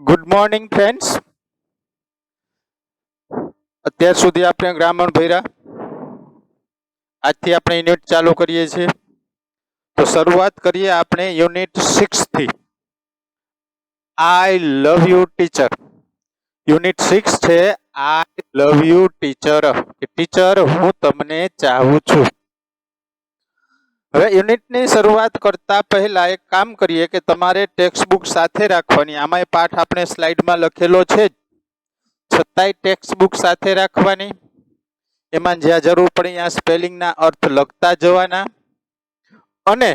Good morning friends. અત્યાર સુધી આપણે ગ્રામર ભર્યા. આજથી આપણે યુનિટ ચાલુ કરીએ છીએ. તો શરૂઆત કરીએ આપણે યુનિટ 6 થી. આઈ લવ યુ ટીચર. યુનિટ 6 છે આઈ લવ યુ ટીચર. કે ટીચર હું તમને ચાહું છું. હવે યુનિટની શરૂઆત કરતા પહેલા એક કામ કરીએ કે તમારે ટેક્સ્ટ બુક સાથે રાખવાની. આમાંય પાઠ આપણે સ્લાઇડમાં લખેલો છે જ, છતાંય ટેક્સ્ટ બુક સાથે રાખવાની. એમાં જ્યાં જરૂર પડે ત્યાં સ્પેલિંગના અર્થ લખતા જવાના, અને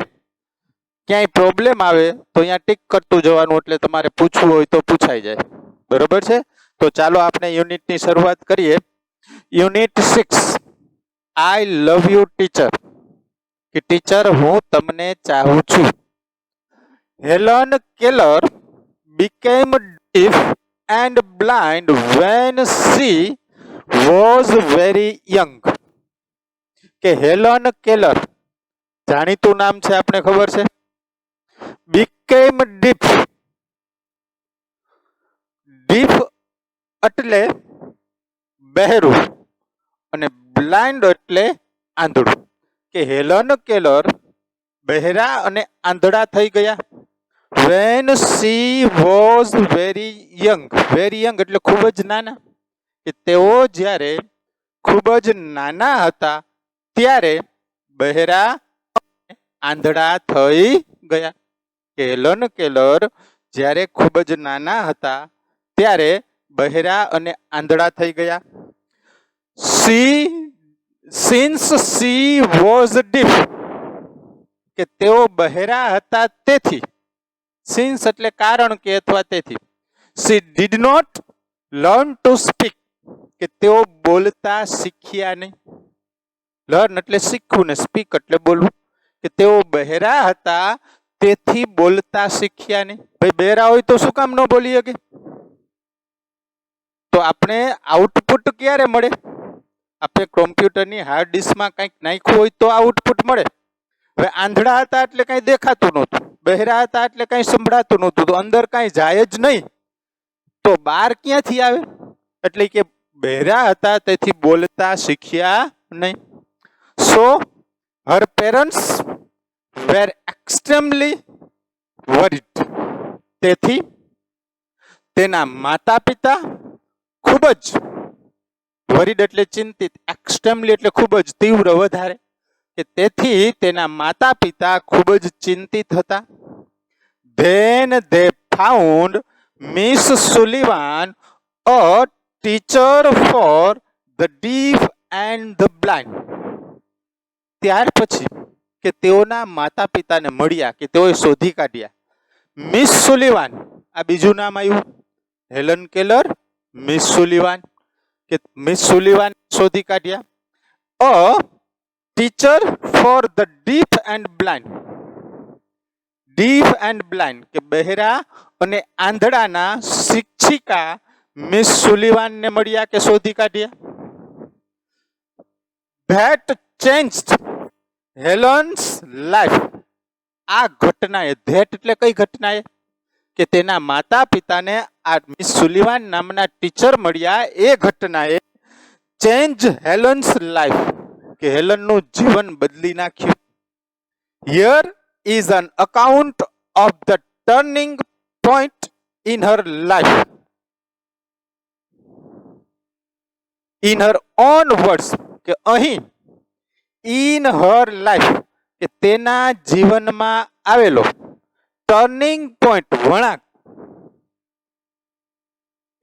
ક્યાંય પ્રોબ્લેમ આવે તો અહીંયા ટીક કરતું જવાનું, એટલે તમારે પૂછવું હોય તો પૂછાઈ જાય. બરોબર છે? તો ચાલો આપણે યુનિટની શરૂઆત કરીએ. Unit 6 I love you teacher. કે ટીચર હું તમને ચાહું છું. Helen Keller became deaf and blind when she was very young. કે હેલન કેલર, જાણીતું નામ છે, આપણે ખબર છે. became deaf. deaf એટલે બહેરું અને blind એટલે આંધળું. કે હેલન કેલર બહેરા અને આંધળા થઈ ગયા. when she was very young. very young એટલે ખૂબ જ નાના. કે તેઓ જ્યારે ખૂબ જ નાના હતા ત્યારે બહેરા આંધળા થઈ ગયા. કે હેલન કેલર જ્યારે ખૂબ જ નાના હતા ત્યારે બહેરા અને આંધળા થઈ ગયા. since she was deaf. કે તેઓ બહેરા હતા તેથી. since એટલે કારણ કે અથવા તેથી. she did not learn to speak. કે તેઓ બોલતા શીખ્યા નહીં. લર્ન એટલે શીખવું ને સ્પીક એટલે બોલવું. કે તેઓ બહેરા હતા તેથી બોલતા શીખ્યા નહીં. ભાઈ બહેરા હોય તો શું કામ ન બોલી શકે? તો આપણે આઉટપુટ ક્યારે મળે? આપણે કોમ્પ્યુટરની હાર્ડ ડિસ્કમાં કંઈક નાખ્યું હોય તો આઉટપુટ મળે. હવે આંધળા હતા એટલે કંઈ દેખાતું નહોતું, બહેરા હતા એટલે કંઈ સંભળાતું નહોતું, તો અંદર કાંઈ જાય જ નહીં, તો બહાર ક્યાંથી આવે? એટલે કે બહેરા હતા તેથી બોલતા શીખ્યા નહીં. સો હર પેરેન્ટ્સ વેર એક્સ્ટ્રીમલી વરીડ. તેથી તેના માતા પિતા ખૂબ જ, વરીડ એટલે ચિંતિત, એક્સ્ટ્રીમલી એટલે ખૂબ જ, તીવ્ર, વધારે. કે તેથી તેના માતા પિતા ખૂબ જ ચિંતિત હતા. Then they found Miss Sullivan a teacher for the deaf and the blind. ત્યાર પછી કે તેઓના માતા પિતાને મળ્યા, કે તેઓએ શોધી કાઢ્યા મિસ સુલિવાન. આ બીજું નામ આવ્યું, હેલન કેલર, મિસ સુલિવાન. કે મિસ સુલિવાન શોધી કાઢ્યા a teacher for the deaf and blind. Deaf and blind કે બહેરા અને આંધળાના શિક્ષિકા મિસ સુલિવાનને મળ્યા કે શોધી કાઢ્યા. That changed Helen's life. આ ઘટનાએ, ધેટ એટલે કઈ ઘટનાએ? કે તેના માતા પિતાને આ મિસ સુલિવાન નામના ટીચર મળ્યા, એ ઘટનાએ ચેન્જ હેલન્સ લાઈફ, કે હેલનનું જીવન બદલી નાખ્યું. Here is an account of the turning point in her life. In her on words, કે અહીં ઇન હર લાઈફ કે તેના જીવનમાં આવેલો ટર્નિંગ પોઈન્ટ, વળાંક.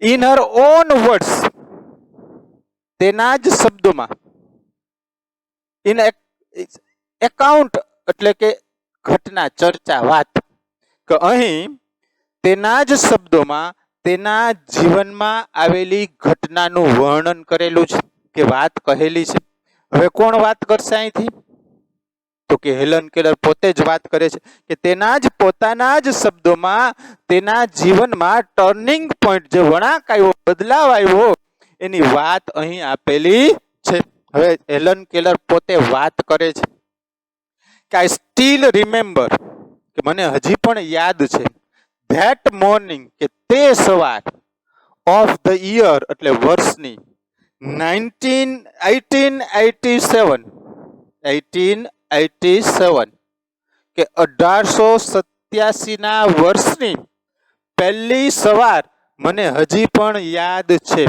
ઇન હર ઓન વર્ડ્સ તેના જ શબ્દોમાં. ઇન એકાઉન્ટ એટલે કે ઘટના, ચર્ચા, વાત. કે અહીં તેના જ શબ્દોમાં તેના જીવનમાં આવેલી ઘટનાનું વર્ણન કરેલું છે, કે વાત કહેલી છે. હવે કોણ વાત કરશે અહીંથી? તો કે હેલન કેલર પોતે જ વાત કરે છે, કે તેના જ પોતાના જ શબ્દોમાં તેના જીવનમાં ટર્નિંગ પોઈન્ટ, જે વળાંક આવ્યો, બદલાવ આવ્યો, એની વાત અહીં આપેલી છે. હવે હેલન કેલર પોતે વાત કરે છે કે આઈ સ્ટીલ રિમેમ્બર, કે મને હજી પણ યાદ છે, ધેટ મોર્નિંગ કે તે સવાર ઓફ ધ યર એટલે વર્ષની 1887 કે 1887 ના વર્ષની પહેલી સવાર મને હજી પણ યાદ છે.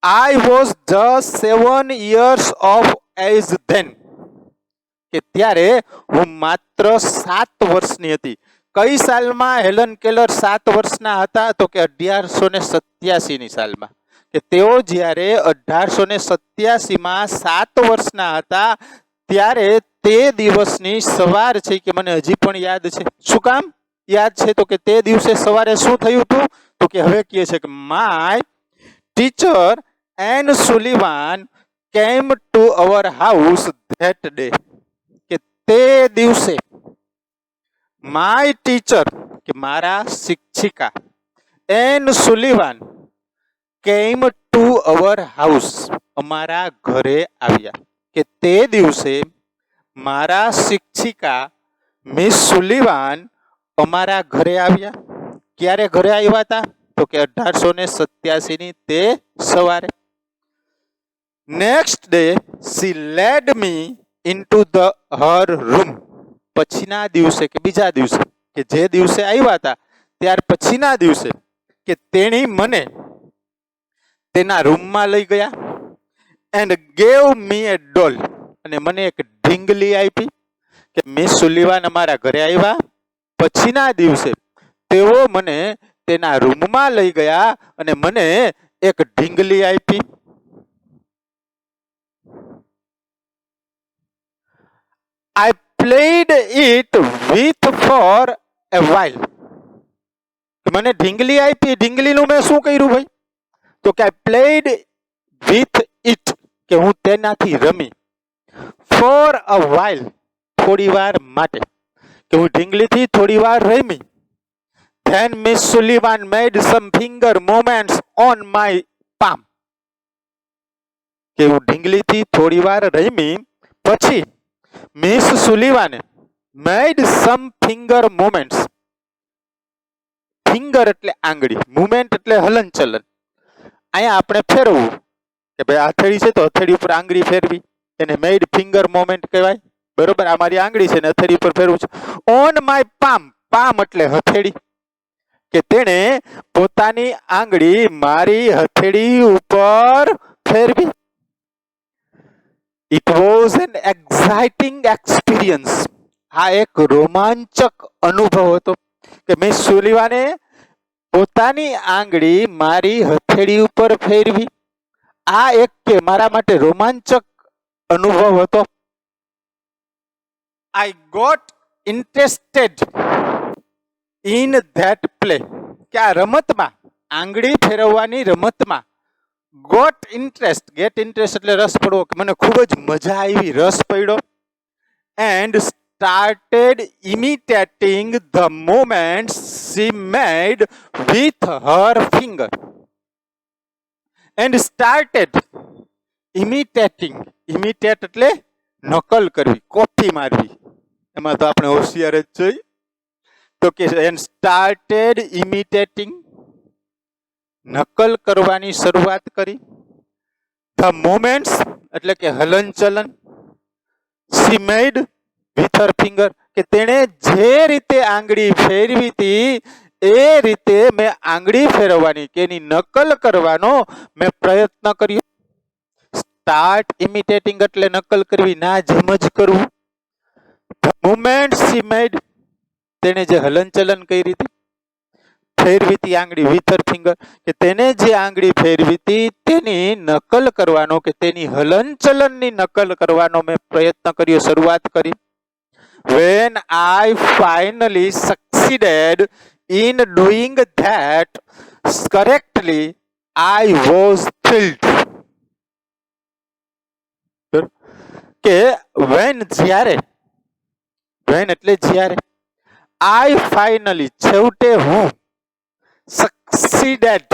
I was just 7 years of age then. કે ત્યારે હું માત્ર 7 વર્ષની હતી. કઈ સાલમાં હેલન કેલર 7 વર્ષના હતા? તો કે 1887 ની સાલમાં. કે તેઓ જ્યારે 1887 માં 7 વર્ષના હતા ત્યારે તે દિવસની સવાર છે કે મને હજી પણ યાદ છે. શું કામ યાદ છે? તો કે તે દિવસે સવારે શું થયું હતું? તો કે હવે કહે છે કે my teacher and Sullivan came to our house that day. કે તે દિવસે માય ટીચર કે મારા શિક્ષિકા and Sullivan came to our house અમારા ઘરે આવ્યા. કે તે દિવસે મારા શિક્ષિકા મિસ સુલિવાન અમારા ઘરે આવ્યા. ક્યારે ઘરે આવ્યા હતા? તો કે 1887 ની તે સવારે. Next day she led me into the her room. પછીના દિવસે કે બીજા દિવસે કે જે દિવસે આવ્યા હતા ત્યાર પછીના દિવસે કે તેણી મને તેના રૂમમાં લઈ ગયા. એન્ડ ગેવ મી એ ડોલ. અને મને એક ઢીંગલી આપી. કે મિસ સુલિવાન અમારા ઘરે આવ્યા પછીના દિવસે તેઓ મને તેના રૂમમાં લઈ ગયા અને મને એક ઢીંગલી આપી. I played it with for a while. મને ઢીંગલી આપી. ઢીંગલીનું મેં શું કર્યું ભાઈ? તો કે I played with it કે હું તેનાથી રમી. For a while થોડી વાર માટે કે હું ઢીંગલીથી થોડી વાર રમી. Then Miss Sullivan made some finger movements on my palm. કે હું ઢીંગલીથી થોડી વાર રમી પછી મિસ સુલિવાને મેડ સમ ફિંગર મુવમેન્ટ્સ. ફિંગર એટલે આંગળી, મુવમેન્ટ એટલે હલનચલન. અહીંયા આપણે ફેરવવું કે ભાઈ હથેળી છે તો હથેળી ઉપર આંગળી ફેરવી, એને મેડ ફિંગર મુવમેન્ટ કહેવાય. બરોબર, આ મારી આંગળી છે ને હથેળી ઉપર ફેરવું છે. ઓન માય પામ, પામ એટલે હથેળી. કે તેણે પોતાની આંગળી મારી હથેળી ઉપર ફેરવી. It was an exciting experience. આ એક રોમાંચક અનુભવ હતો કે મિસ સુલિવાને પોતાની આંગળી મારી હથેળી ઉપર ફેરવી. આ એક કે મારા માટે રોમાંચક અનુભવ હતો. I got interested in that play. કે આ રમતમાં, આંગળી ફેરવવાની રમતમાં ગોટ ઇન્ટરેસ્ટ, ગેટ ઇન્ટરેસ્ટ એટલે રસ પડવો, કે મને ખૂબ જ મજા આવી, રસ પડ્યો. And started imitating the movements she made with her finger. And started imitating, imitate એટલે નકલ કરવી, કોપી મારવી. એમાં તો આપણે હોશિયાર જ જોઈએ. તો કે એન્ડ સ્ટાર્ટેડ ઇમિટેટિંગ, નકલ કરવાની શરૂઆત કરી. ધ મોમેન્ટ્સ એટલે કે હલનચલન. શી મેડ વિથ હર ફિંગર કે તેણે જે રીતે આંગળી ફેરવી હતી એ રીતે મેં આંગળી ફેરવવાની કે એની નકલ કરવાનો મેં પ્રયત્ન કર્યો. સ્ટાર્ટ ઇમિટેટિંગ એટલે નકલ કરવી, ના જેમ જ કરવું. ધ મોમેન્ટ શી મેડ, તેણે જે હલનચલન કરી હતી, ફેરવી હતી આંગળી વિથ હર ફિંગર, કે તેને જે આંગળી ફેરવી હતી તેની નકલ કરવાનો કે તેની હલનચલનની નકલ કરવાનો મેં પ્રયત્ન કર્યો, શરૂઆત કરી. When I finally succeeded in doing that correctly, I was thrilled. કે when જ્યારે, when એટલે જ્યારે, I finally છેવટે હું succeeded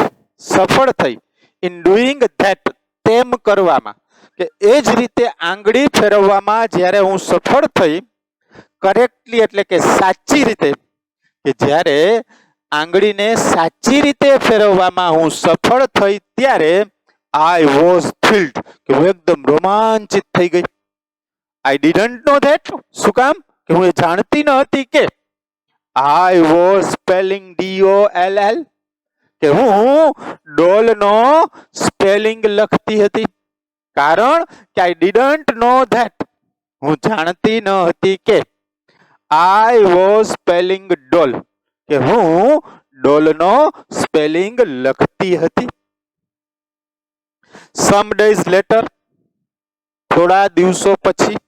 સફળ થઈ in doing that તેમ કરવામાં, કે એ જ રીતે આંગળી ફેરવવામાં જ્યારે હું સફળ થઈ, કરેક્ટલી એટલે કે સાચી રીતે, કે જ્યારે આંગળીને સાચી રીતે ફેરવવામાં હું સફળ થઈ ત્યારે આઈ વોઝ થ્રિલ્ડ, કે હું એકદમ રોમાંચિત થઈ ગઈ. આઈ ડીડન્ટ નો ધેટ, શું કામ? કે હું એ જાણતી ન હતી કે આઈ વોઝ સ્પેલિંગ DOLL, કે હું ડોલનો સ્પેલિંગ લખતી હતી. કારણ કે આઈ ડીડન્ટ નો ધેટ, હું જાણતી ન હતી કે આઈ વોઝ સ્પેલિંગ ડોલ, કે હું ડોલનો સ્પેલિંગ લખતી હતી. સમ ડેઝ લેટર, થોડા દિવસો પછી,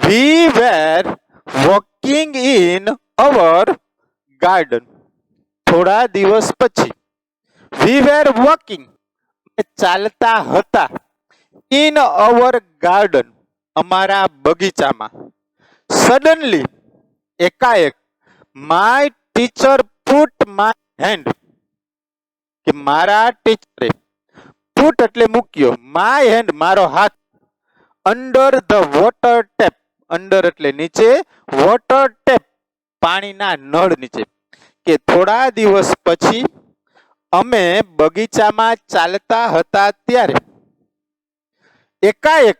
વી વેર વોકિંગ ઇન અવર ગાર્ડન. થોડા દિવસ પછી, વી વેર વોકિંગ, ચાલતા હતા, ઇન અવર ગાર્ડન, અમારા બગીચામાં. સડનલી, એકાએક, my teacher put my hand, કે મારા ટીચરે, પુટ એટલે મૂક્યો, માય હેન્ડ મારો હાથ, under the water tap, under એટલે નીચે, વોટર ટેપ પાણીના નળ નીચે. કે થોડા દિવસ પછી અમે બગીચામાં ચાલતા હતા ત્યારે એકાએક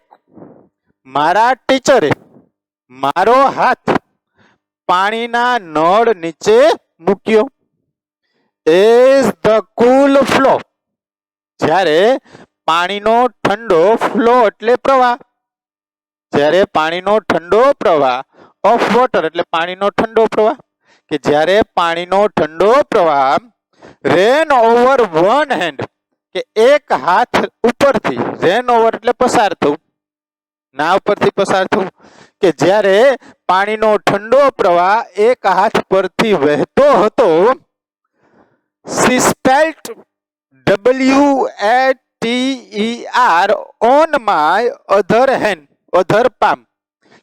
મારા ટીચરે મારો હાથ પાણીના નળ નીચે મૂક્યો. એઝ ધ કુલ ફ્લો, જ્યારે પાણીનો ઠંડો, ફ્લો એટલે પ્રવાહ, જ્યારે પાણીનો ઠંડો પ્રવાહ, ઓફ વોટર એટલે પાણીનો ઠંડો પ્રવાહ, કે જ્યારે પાણીનો ઠંડો પ્રવાહ રેન ઓવર વન હેન્ડ, કે એક હાથ ઉપરથી, રેન ઓવર એટલે પસાર થવું, ના ઉપરથી પસાર થવું, કે જ્યારે પાણીનો ઠંડો પ્રવાહ એક હાથ પરથી વહેતો હતો. She spelt WATER on my other hand, other palm,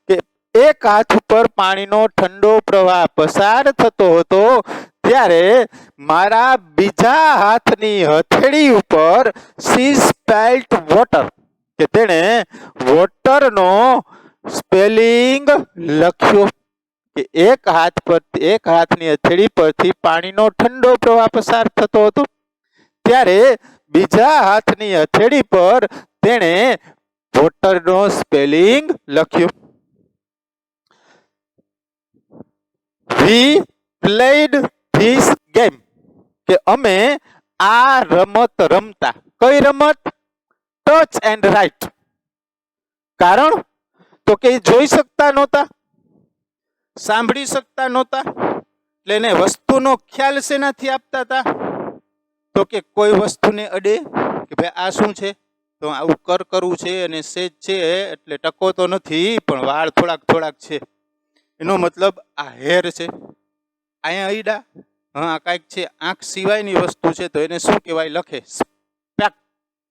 કે એક હાથ ઉપર પાણીનો ઠંડો પ્રવાહ પસાર થતો હતો ત્યારે મારા બીજા હાથની હથેળી ઉપર she spelt water, કે તેણે વોટરનો સ્પેલિંગ લખ્યો. કે એક હાથ પર, એક હાથની હથેળી પરથી પાણીનો ઠંડો પ્રવાહ પસાર થતો હતો ત્યારે બીજા હાથની હથેળી પર તેણે વોટરનો સ્પેલિંગ લખ્યો. We played this game, કે અમે આ રમત રમતા. કઈ રમત? Touch and write. કારણ તો કે જોઈ શકતા નહોતા, સાંભળી શકતા નહોતા, એટલે એને વસ્તુનો ખ્યાલ શેનાથી આપતા હતા? તો કે કોઈ વસ્તુને અડે કે ભાઈ આ શું છે, તો આવું કરવું છે અને સેજ છે એટલે ટકો તો નથી પણ વાળ થોડાક છે, એનો મતલબ આ હેર છે. અહીંયા અઈડા, હા કાંઈક છે, આંખ સિવાયની વસ્તુ છે તો એને શું કહેવાય? લખે સ્પેક,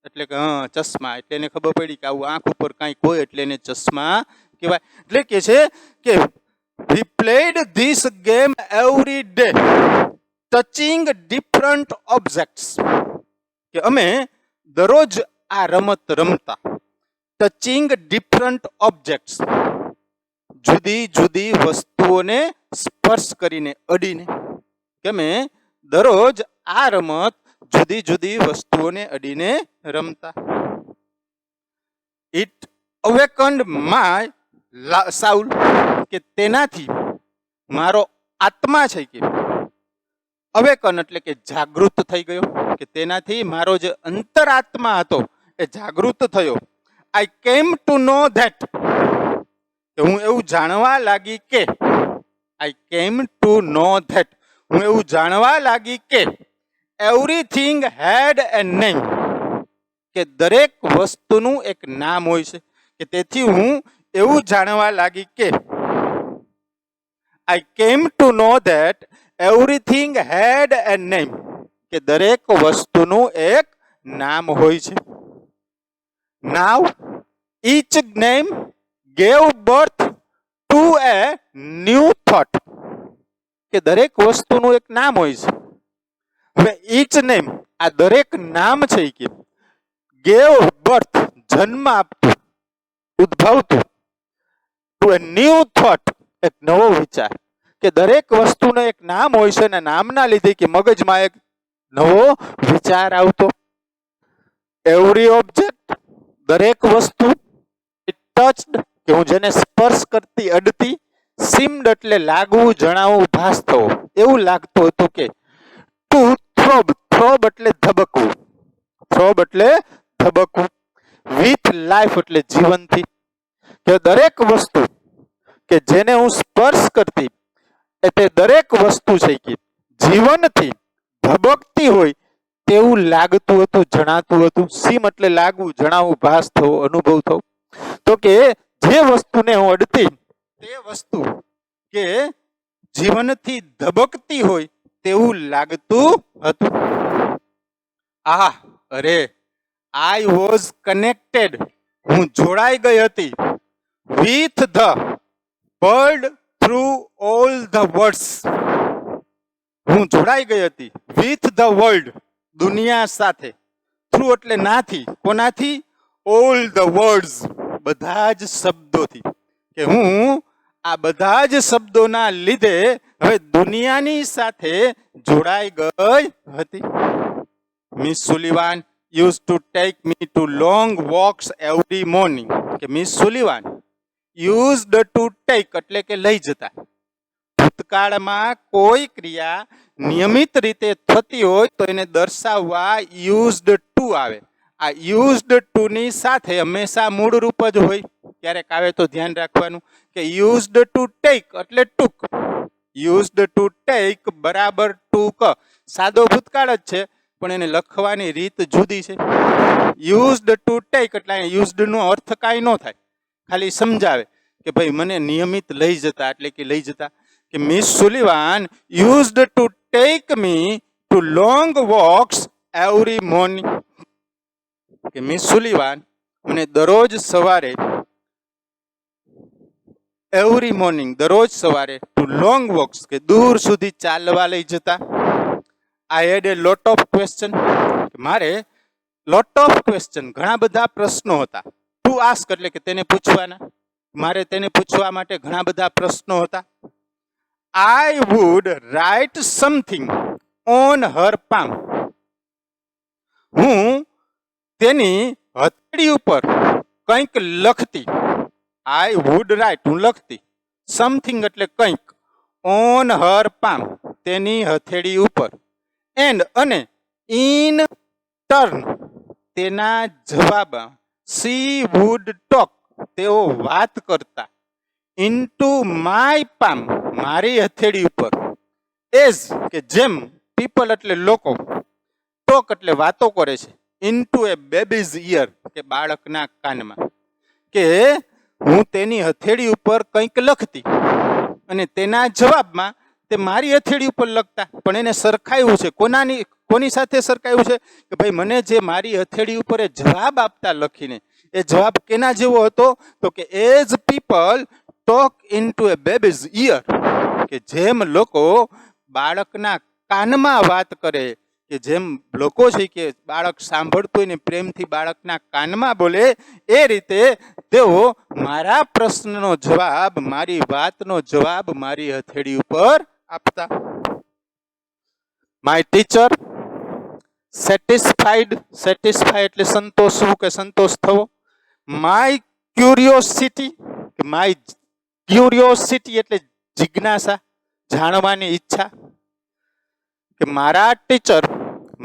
એટલે કે હા ચશ્મા, એટલે એને ખબર પડી કે આવું આંખ ઉપર કાંઈક હોય એટલે એને ચશ્મા કહેવાય. એટલે કે છે કે we played this game every day, touching different objects, કે અમે દરરોજ આ રમત રમતા. ટચિંગ ડિફરન્ટ ઓબ્જેક્ટ્સ, જુદી જુદી વસ્તુઓને સ્પર્શ કરીને, અડીને. કે અમે દરરોજ આ રમત જુદી જુદી વસ્તુઓને અડીને રમતા. ઇટ અવેકન્ડ માય સાઉલ, કે તેનાથી મારો આત્મા છે કે અવેકન એટલે કે જાગૃત થઈ ગયો, કે તેનાથી મારો જે અંતરાત્મા હતો એ જાગૃત થયો. આઈ કેમ ટુ નો ધેટ, કે હું એવું જાણવા લાગી કે, I came to know that, હું એવું જાણવા લાગી કે એવરીથિંગ હેડ એ નેમ, કે દરેક વસ્તુનું એક નામ હોય છે. કે તેથી હું એવું જાણવા લાગી કે I came to know that everything had a name, કે દરેક વસ્તુનું એક નામ હોય છે. નાવ each name gave birth to a new thought, કે દરેક વસ્તુનું એક નામ હોય છે. હવે each name, આ દરેક નામ છે કે gave birth, જન્મ આપતું, ઉદ્ભવતું, to a new thought, એક નવો વિચાર. કે દરેક વસ્તુનું એક નામ હોય છે, અને નામના લીધે કે મગજમાં એક નવો વિચાર આવતો. એવરી ઓબ્જેક્ટ, દરેક વસ્તુ. ટચ્ડ, કે હું જેને સ્પર્શ કરતી અડતી. સીમ્ડ એટલે લાગવું, જણાવવું, ભાસ થવો. એવું લાગતું હતું કે ટુ થ્રોબ, થ્રોબ એટલે ધબકવું, થ્રોબ એટલે ધબકવું. વિથ લાઈફ એટલે જીવનથી. કે દરેક વસ્તુ કે જેને હું સ્પર્શ કરતી, એટલે દરેક વસ્તુ છે કે જીવનથી ધબકતી હોય તેવું લાગતું હતું, જણાતું હતું. સીમ એટલે લાગવું, જણાવવું, ભાસ થવો, અનુભવ થવો. તો કે જે વસ્તુને હું અડતી, તે વસ્તુ કે જીવનથી ધબકતી હોય તેવું લાગતું હતું. આહ, અરે, આઈ વોઝ કનેક્ટેડ, હું જોડાઈ ગઈ હતી. With the world through all the words, હું જોડાઈ ગઈ હતી. વિથ ધ વર્લ્ડ, દુનિયા સાથે. થ્રુ એટલે નાથી, કોનાથી? ઓલ ધ વર્ડ્સ, બધા જ શબ્દોથી. કે હું આ બધા જ શબ્દોના લીધે હવે દુનિયાની સાથે જોડાઈ ગઈ હતી. Miss Sullivan used to take me to long walks every morning. કે miss Sullivan used to take એટલે કે લઈ જતા. ભૂતકાળમાં કોઈ ક્રિયા નિયમિત રીતે થતી હોય તો એને દર્શાવવા used to આવે. આ used to ની સાથે હંમેશા મૂળ રૂપ જ હોય. ક્યારેક આવે તો ધ્યાન રાખવાનું કે used to take એટલે ટૂંક. used to take બરાબર ટૂંક. સાદો ભૂતકાળ જ છે, પણ એને લખવાની રીત જુદી છે. used to take એટલે used નો અર્થ કાંઈ ન થાય, ખાલી સમજાવે કે ભાઈ મને નિયમિત લઈ જતા, એટલે કે લઈ જતા. કે miss Sullivan used to take me to long walks every morning. કે મિસ સુલિવાન મને દરરોજ સવારે, એવરી મોર્નિંગ દરરોજ સવારે, ટુ લોંગ વોક્સ કે દૂર સુધી ચાલવા લઈ જતા. આઈ હેડ એ લોટ ઓફ ક્વેશ્ચન, મારે લોટ ઓફ ક્વેશ્ચન ઘણા બધા પ્રશ્નો હતા. ટુ આસ્ક એટલે કે તેને પૂછવાના, મારે તેને પૂછવા માટે ઘણા બધા પ્રશ્નો હતા. I would write something on her palm, હું તેની હથેળી ઉપર કંઈક લખતી. આઈ વુડ રાઇટ, હું લખતી. સમથિંગ એટલે કંઈક. ઓન હર પામ, તેની હથેળી ઉપર. એન્ડ અને ઇન ટર્ન, તેના જવાબમાં. સી વુડ ટોક, તેઓ વાત કરતા. ઇન્ટુ માય પામ, મારી હથેળી ઉપર. એઝ કે જેમ, પીપલ એટલે લોકો. ટોક એટલે વાતો કરે છે. ઇન્ટુ એ બેબીઝ ઇયર, કે બાળકના કાનમાં. કે હું તેની હથેળી ઉપર કંઈક લખતી અને તેના જવાબમાં તે મારી હથેળી ઉપર લખતા. પણ એને સરખાયું છે કોની સાથે સરખાયું છે? કે ભાઈ મને જે મારી હથેળી ઉપર એ જવાબ આપતા લખીને, એ જવાબ કેના જેવો હતો? તો કે એઝ પીપલ ટોક ઇન્ટુ એ બેબીઝ ઇયર, કે જેમ લોકો બાળકના કાનમાં વાત કરે, કે જેમ લોકો છે કે બાળક સાંભળતું હોય ને પ્રેમથી બાળકના કાનમાં બોલે, એ રીતે તેઓ મારા પ્રશ્નનો જવાબ, મારી વાતનો જવાબ મારી હથેળી ઉપર આપતા. માય ટીચર સેટિસ્ફાઈડ, સેટિસ્ફાઈ એટલે સંતોષવું કે સંતોષ થવો. માય ક્યુરિયોસિટી, કે માય ક્યુરિયોસિટી એટલે જિજ્ઞાસા, જાણવાની ઈચ્છા. કે મારા ટીચર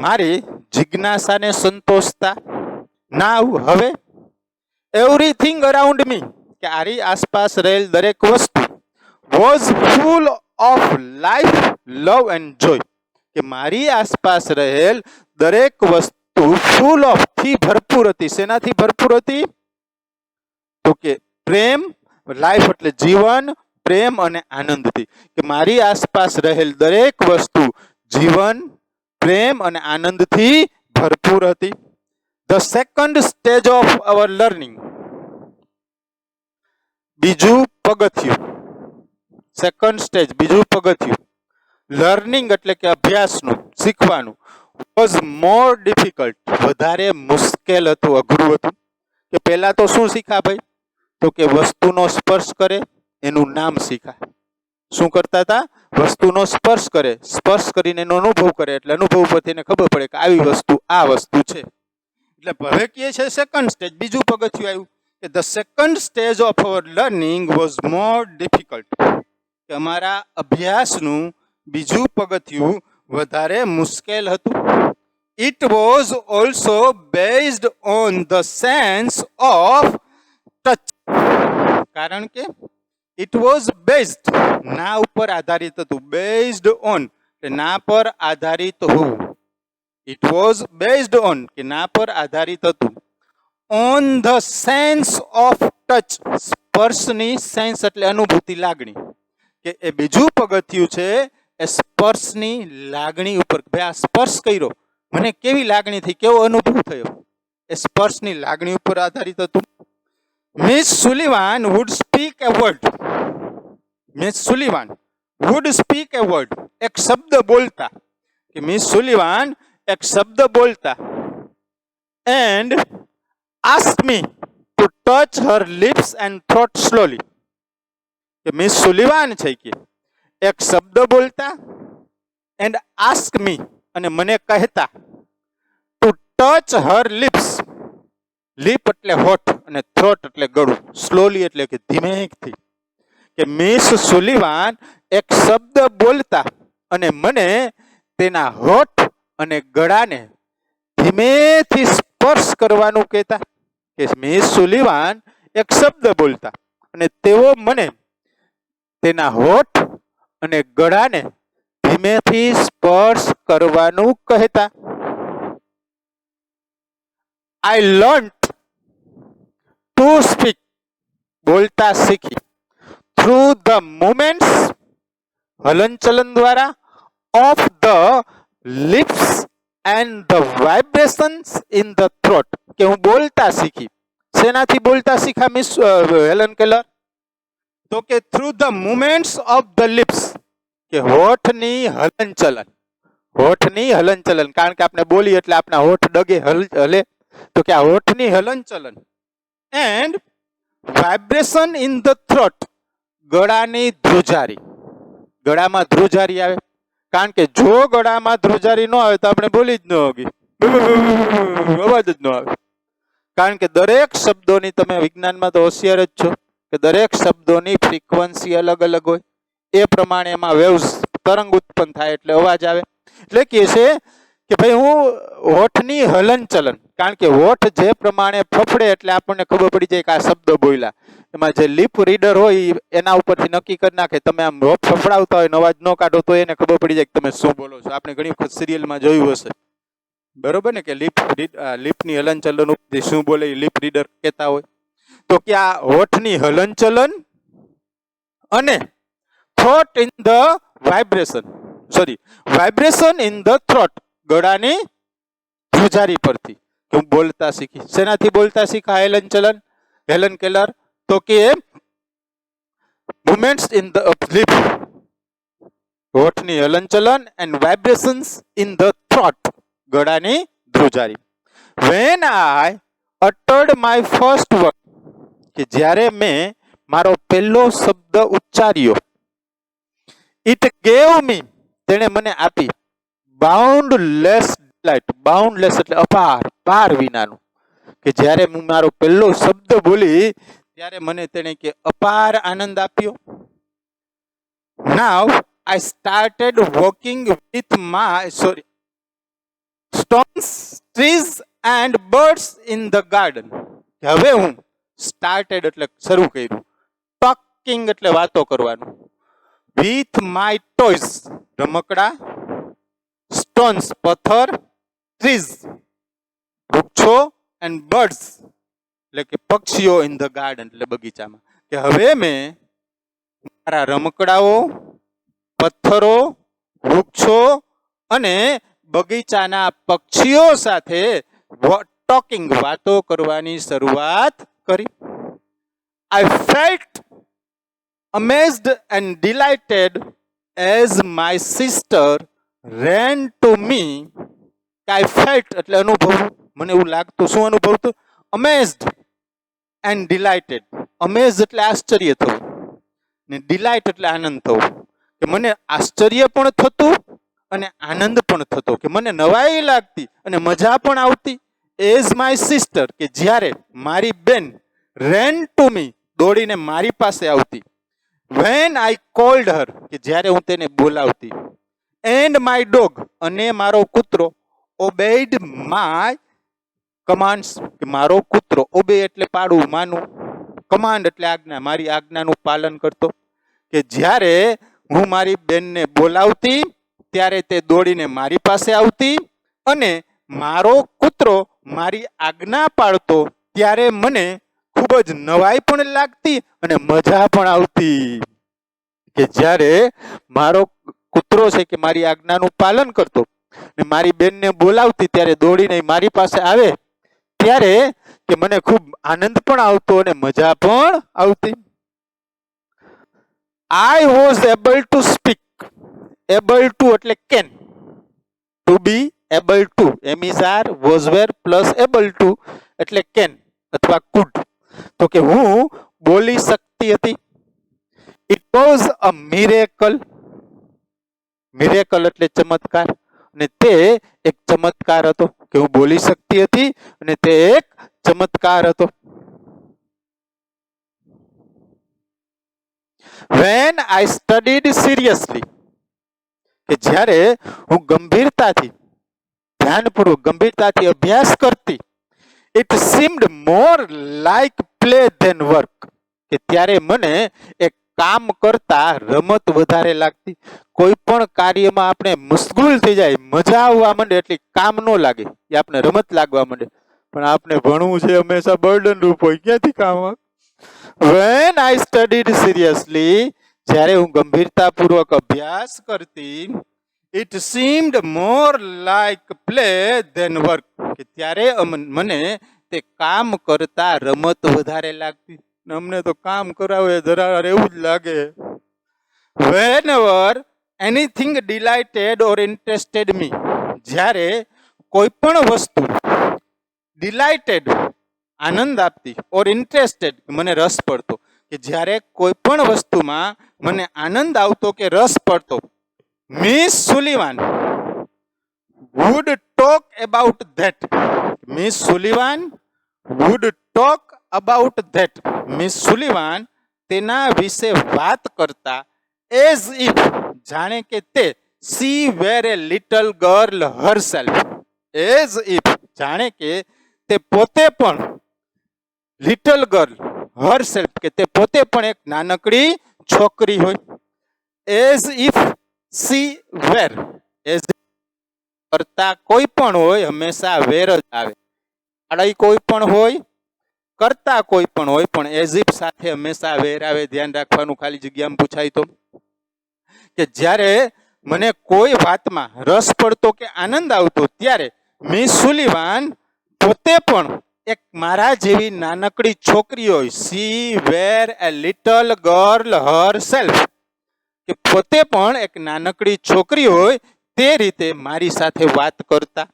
મારી જિજ્ઞાસાને સંતોષતા. નાવ હવે, એવરીથિંગ અરાઉન્ડ મી, કે આરી આસપાસ રહેલ દરેક વસ્તુ. Was full of life, love and joy, કે મારી આસપાસ રહેલ દરેક વસ્તુ ફૂલ ઓફ થી ભરપૂર હતી. શેનાથી ભરપૂર હતી? તો કે પ્રેમ, લાઈફ એટલે જીવન, પ્રેમ અને આનંદથી. કે મારી આસપાસ રહેલ દરેક વસ્તુ જીવન, પ્રેમ અને આનંદથી ભરપૂર હતી. The second stage of our learning, બીજું પગથિયું. સેકન્ડ સ્ટેજ, બીજું પગથિયું. લર્નિંગ એટલે કે અભ્યાસનું, શીખવાનું. વોઝ મોર ડિફિકલ્ટ, વધારે મુશ્કેલ હતું, અઘરું હતું. કે પહેલા તો શું શીખા ભાઈ? તો કે વસ્તુનો સ્પર્શ કરે એનું નામ શીખા. શું કરતા હતા? વસ્તુનો સ્પર્શ કરે, સ્પર્શ કરીને એનો અનુભવ કરે, એટલે અનુભવ પરથી એને ખબર પડે કે આવી વસ્તુ આ વસ્તુ છે. એટલે હવે કહે છે સેકન્ડ સ્ટેજ, બીજું પગથિયું આવ્યું કે the second stage of our learning was more difficult, કે અમારા અભ્યાસનું બીજું પગથિયું વધારે મુશ્કેલ હતું. It was also based on the sense of touch, કારણ કે ઇટ વોઝ બેઝડ, ના ઉપર આધારિત હતું. બેઝડ ઓન એટલે ના પર આધારિત હોવું. ઇટ વોઝ બેઝડ ઓન કે ના પર આધારિત હતું. On the sense of touch, સ્પર્શની સેન્સ એટલે અનુભૂતિ, લાગણી, કે એ બીજું પગથિયું છે એ સ્પર્શની લાગણી ઉપર. ભાઈ આ સ્પર્શ કર્યો, મને કેવી લાગણી થઈ, કેવો અનુભવ થયો, એ સ્પર્શની લાગણી ઉપર આધારિત હતું. મિસ સુલિવાન વુડ સ્પીક એ word, miss Sullivan wood speak એ વર્ડ, એક શબ્દ બોલતા, કે મિસ સુલિવાન એક શબ્દ બોલતા. And asked me to touch her lips and throat slowly, કે મિસ સુલિવાન છે કે એક શબ્દ બોલતા, એન્ડ આસ્ક મી અને મને કહેતા, to touch her lips, lip એટલે હોઠ અને થ્રોટ એટલે ગળું, સ્લોલી એટલે કે ધીમેથી, કે મિસ સુલિવાન એક શબ્દ બોલતા અને મને તેના હોઠ અને ગળાને ધીમેથી સ્પર્શ કરવાનું કહેતા. કે મિસ સુલિવાન એક શબ્દ બોલતા અને તેઓ મને તેના હોઠ અને ગળાને ધીમેથી સ્પર્શ કરવાનું કહેતા. આઈ લર્ન્ટ ટુ સ્પીક, બોલતા શીખી, થ્રુ ધ મુમેન્ટ્સ, હલનચલન દ્વારા, of the lips and the vibrations in the throat, કે હું બોલતા શીખી. શેનાથી બોલતા શીખા મિસ હેલન કેલર? તો કે through the moments of the lips, કે હોઠની હલનચલન, હોઠની હલનચલન, કારણ કે આપણે બોલીએ એટલે આપણા હોઠ ડગે હલે, તો કે આ હોઠની હલનચલન. And vibration in the throat, ગળાની ધ્રુજારી, ગળામાં ધ્રુજારી આવે, કારણ કે જો ગળામાં ધ્રુજારી ન આવે તો આપણે બોલી જ ન હોગી, અવાજ જ ન આવે. કારણ કે દરેક શબ્દોની, તમે વિજ્ઞાનમાં તો હોશિયાર જ છો, કે દરેક શબ્દોની ફ્રીક્વન્સી અલગ અલગ હોય, એ પ્રમાણે એમાં વેવ્સ, તરંગ ઉત્પન્ન થાય એટલે અવાજ આવે. એટલે કે છે કે ભાઈ હું હોઠની હલનચલન, કારણ કે હોઠ જે પ્રમાણે ફફડે એટલે આપણને ખબર પડી જાય કે આ શબ્દ બોલ્યા. એમાં જે લિપ રીડર હોય એના ઉપરથી નક્કી કરી નાખે. તમે આમ હોઠ ફફડાવતા હોય ને અવાજ ન કાઢો તો એને ખબર પડી જાય કે તમે શું બોલો છો. આપણે ઘણી વખત સિરિયલમાં જોયું હશે, બરોબર ને, કે લિપની હલનચલન ઉપરથી શું બોલે એ લિપ રીડર કહેતા હોય. તો કે આ હોઠની હલનચલન અને throat in the vibration, vibration in the throat, ગળાની ધ્રુજારી પરથી હું બોલતા શીખી. શેનાથી બોલતા શીખા હેલન કેલર? તો કે મુમેન્ટ્સ ઇન ધ લિપ, હોઠની હલનચલન, and vibrations in the throat, ગળાની ધ્રુજારી. When I uttered my first word, કે જ્યારે મેં મારો પહેલો શબ્દ ઉચ્ચાર્યો, ઇટ ગેવ મી, તેણે મને આપી, બાઉન્ડલેસ ડિલાઇટ, બાઉન્ડલેસ એટલે અપાર, પાર વિનાનું, કે જ્યારે હું મારો પહેલો શબ્દ બોલી ત્યારે મને તેણે કે અપાર આનંદ આપ્યો. Now I started walking with my stones, trees and birds in the garden. હવે હું સ્ટાર્ટેડ એટલે શરૂ કર્યું, ટોકિંગ એટલે વાતો કરવાનું, વિથ માય ટોયસ રમકડા, સ્ટોન્સ પથ્થર, ટ્રીઝ વૃક્ષો, એન્ડ બર્ડ્સ એટલે કે પક્ષીઓ, ઇન ધ ગાર્ડન એટલે બગીચામાં. કે હવે મેં મારા રમકડાઓ, પથ્થરો, વૃક્ષો અને બગીચાના પક્ષીઓ સાથે ટોકિંગ વાતો કરવાની શરૂઆત કરી. આઈ felt amazed and delighted as my sister ran to me. I felt એટલે અનુભવ, મને એવું લાગતું. શું અનુભવતું? amazed and delighted. amazed એટલે આશ્ચર્ય થવું, ને ડિલાઇટ એટલે આનંદ થવો, કે મને આશ્ચર્ય પણ થતું અને આનંદ પણ થતો, કે મને નવાઈ લાગતી અને મજા પણ આવતી. એઝ માય સિસ્ટર, કે જ્યારે મારી બેન રેન ટુ મી, દોડીને મારી પાસે આવતી. વેન આઈ કોલ્ડ હર, કે જ્યારે હું તેને બોલાવતી. એન્ડ માય ડોગ, અને મારો કૂતરો ઓબેડ માય કમાન્ડ્સ, કે મારો કૂતરો, ઓબે એટલે પાડવું, માનવું, કમાન્ડ એટલે આજ્ઞા, મારી આજ્ઞાનું પાલન કરતો. કે જ્યારે હું મારી બેનને બોલાવતી ત્યારે તે દોડીને મારી પાસે આવતી, અને મારો કૂતરો મારી આજ્ઞા પાળતો ત્યારે મને ખૂબ જ નવાઈ પણ લાગતી અને મજા પણ આવતી. કે જ્યારે મારો કૂતરો છે કે મારી આજ્ઞાનું પાલન કરતો ને મારી બેનને બોલાવતી ત્યારે દોડીને મારી પાસે આવે ત્યારે કે મને ખૂબ આનંદ પણ આવતો અને મજા પણ આવતી. I was able to speak. Able to એટલે can. To be able to. M is R, was were plus able to એટલે can અથવા could. તો કે હું બોલી શકતી હતી. It was a miracle. Miracle એટલે ચમત્કાર. અને તે એક ચમત્કાર હતો, કે હું બોલી શકતી હતી અને તે એક ચમત્કાર હતો. When I studied seriously, કે જ્યારે હું ગંભીરતાથી, ધ્યાનપૂર્વક ગંભીરતાથી અભ્યાસ કરતી. It seemed more like play than work, કે ત્યારે મને એક કામ કરતા રમત વધારે લાગતી. કોઈ પણ કાર્યમાં આપણે મશગુલ થઈ જાય, મજા આવવા માંડે એટલે કામ ન લાગે, એ આપણે રમત લાગવા માંડે. પણ આપણે ભણવું છે હંમેશા બર્ડન રૂપ હોય, ક્યાંથી કામ આવે? When I studied seriously, જ્યારે હું ગંભીરતાપૂર્વક અભ્યાસ કરતી. It seemed more like play than work, કે ત્યારે મને તે કામ કરતા રમત વધારે લાગતી. અમને તો કામ કરાવે જરા એવું જ લાગે. Whenever anything delighted or interested me, જ્યારે કોઈ પણ વસ્તુ delighted આનંદ આપતી, ઓર ઇન્ટરેસ્ટેડ મને રસ પડતો, કે જ્યારે કોઈ પણ વસ્તુમાં મને આનંદ આવતો કે રસ પડતો. Miss Sullivan would talk about that. Miss Sullivan would talk about that. Miss Sullivan તેના વિશે વાત કરતા. as if, જાણે કે તે she were a little girl herself. as if, જાણે કે તે પોતે પણ લિટલ ગર્લ હરસેલ્ફ, કે તે પોતે પણ એક નાનકડી છોકરી હોય. As if she were, as કરતા કોઈ પણ હોય હંમેશા વેર જ આવે. આડાઈ કોઈ પણ હોય, કરતા કોઈ પણ હોય, પણ એઝ ઇફ સાથે હંમેશા વેર આવે. ધ્યાન રાખવાનું, ખાલી જગ્યામાં પૂછાય તો. કે જ્યારે મને કોઈ વાતમાં રસ પડતો કે આનંદ આવતો ત્યારે મિસ સુલિવાન પોતે પણ એક મારા જેવી નાનકડી છોકરી હોય. સી વેર એ લિટલ ગર્લ હરસેલ્ફ, કે પોતે પણ એક નાનકડી છોકરી હોય તે રીતે મારી સાથે વાત કરતા.